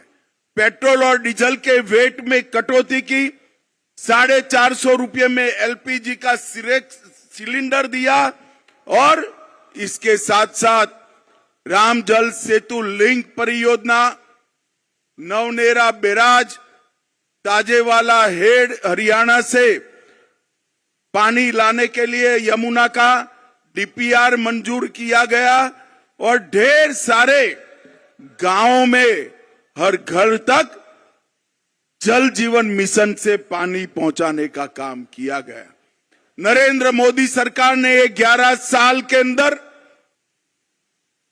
पेट्रोल और डीजल के वेट में कटौती की, 450 रुपये में एलपीजी का सिलेंडर दिया और इसके साथ साथ राम जल सेतु लिंक परियोजना, नवनेरा बैराज, ताजेवाला हेड हरियाणा से पानी लाने के लिए यमुना का डीपीआर मंजूर किया गया और ढेर सारे गांवों में हर घर तक जल जीवन मिशन से पानी पहुंचाने का काम किया गया। नरेंद्र मोदी सरकार ने 11 साल के अंदर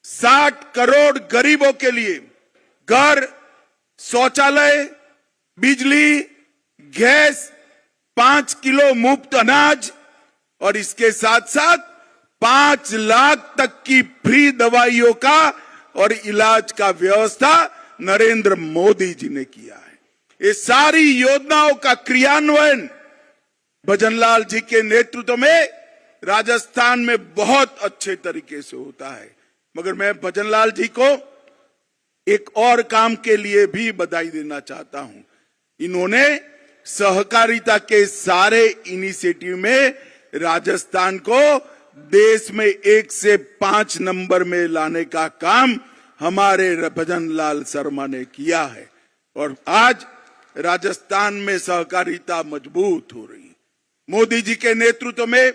60 करोड़ गरीबों के लिए घर, शौचालय, बिजली, गैस, 5 किलो मुफ्त अनाज और इसके साथ साथ 5 लाख तक की फ्री दवाइयों का और इलाज का व्यवस्था नरेंद्र मोदी जी ने किया है। ये सारी योजनाओं का क्रियान्वयन भजनलाल जी के नेतृत्व में राजस्थान में बहुत अच्छे तरीके से होता है। मगर मैं भजनलाल जी को एक और काम के लिए भी बधाई देना चाहता हूं। इन्होंने सहकारिता के सारे इनिशिएटिव में राजस्थान को देश में 1 से 5 नंबर में लाने का काम हमारे भजनलाल शर्मा ने किया है और आज राजस्थान में सहकारिता मजबूत हो रही है। मोदी जी के नेतृत्व में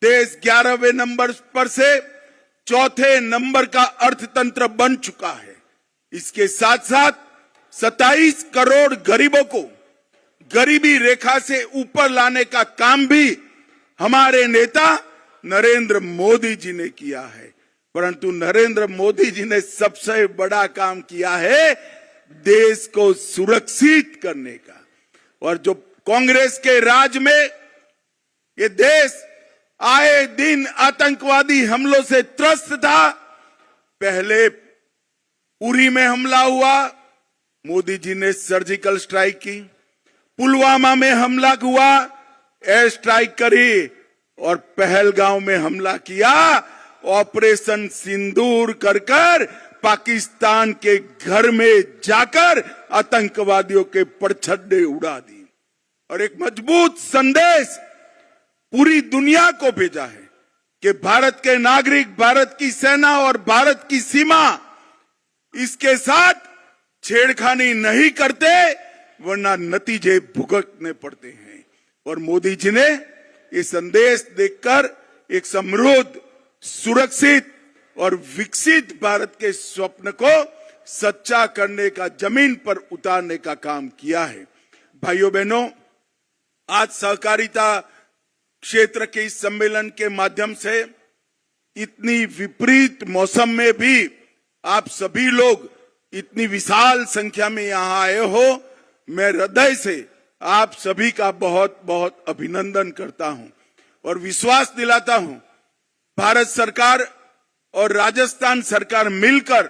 देश 11वें नंबर पर से 4थे नंबर का अर्थतंत्र बन चुका है। इसके साथ साथ 27 करोड़ गरीबों को गरीबी रेखा से ऊपर लाने का काम भी हमारे नेता नरेंद्र मोदी जी ने किया है। परंतु नरेंद्र मोदी जी ने सबसे बड़ा काम किया है देश को सुरक्षित करने का। और जो कांग्रेस के राज में ये देश आए दिन आतंकवादी हमलों से त्रस्त था। पहले उरी में हमला हुआ, मोदी जी ने सर्जिकल स्ट्राइक की। पुलवामा में हमला हुआ, एयर स्ट्राइक करी और पहलगांव में हमला किया। ऑपरेशन सिंदूर कर कर पाकिस्तान के घर में जाकर आतंकवादियों के परछड्डे उड़ा दी और एक मजबूत संदेश पूरी दुनिया को भेजा है कि भारत के नागरिक, भारत की सेना और भारत की सीमा इसके साथ छेड़खानी नहीं करते, वरना नतीजे भुगतने पड़ते हैं। और मोदी जी ने ये संदेश देकर एक समृद्ध, सुरक्षित और विकसित भारत के स्वप्न को सच्चा करने का, जमीन पर उतारने का काम किया है। भाइयों बहनों, आज सहकारिता क्षेत्र के इस सम्मेलन के माध्यम से इतनी विपरीत मौसम में भी आप सभी लोग इतनी विशाल संख्या में यहां आए हो। मैं हृदय से आप सभी का बहुत बहुत अभिनंदन करता हूं और विश्वास दिलाता हूं भारत सरकार और राजस्थान सरकार मिलकर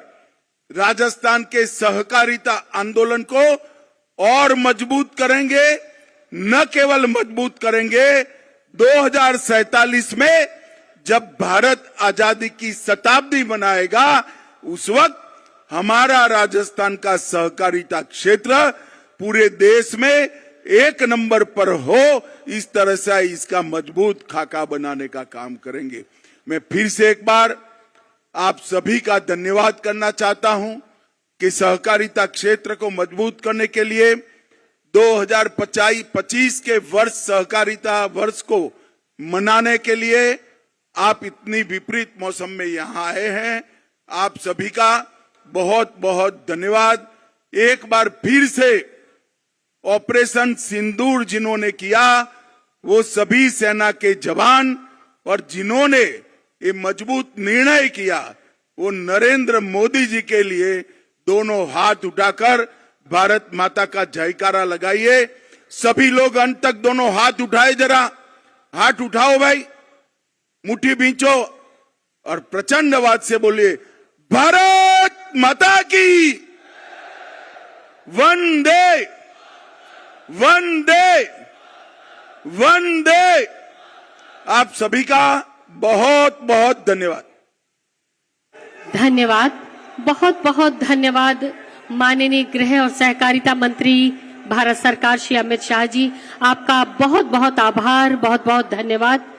राजस्थान के सहकारिता आंदोलन को और मजबूत करेंगे। न केवल मजबूत करेंगे, 2047 में जब भारत आजादी की शताब्दी मनाएगा, उस वक्त हमारा राजस्थान का सहकारिता क्षेत्र पूरे देश में एक नंबर पर हो, इस तरह से इसका मजबूत खाका बनाने का काम करेंगे। मैं फिर से एक बार आप सभी का धन्यवाद करना चाहता हूं कि सहकारिता क्षेत्र को मजबूत करने के लिए 2025 के वर्ष सहकारिता वर्ष को मनाने के लिए आप इतनी विपरीत मौसम में यहाँ आए हैं। आप सभी का बहुत बहुत धन्यवाद। एक बार फिर से ऑपरेशन सिंदूर जिन्होंने किया वो सभी सेना के जवान, और जिन्होंने ये मजबूत निर्णय किया वो नरेंद्र मोदी जी के लिए दोनों हाथ उठाकर भारत माता का जयकारा लगाइए। सभी लोग अंत तक दोनों हाथ उठाए, जरा हाथ उठाओ भाई, मुट्ठी बींचो और प्रचंड आवाज से बोलिए भारत माता की वंदे वंदे वंदे। आप सभी का बहुत बहुत धन्यवाद। धन्यवाद, बहुत बहुत धन्यवाद माननीय गृह और सहकारिता मंत्री भारत सरकार श्री अमित शाह जी, आपका बहुत बहुत आभार, बहुत बहुत धन्यवाद।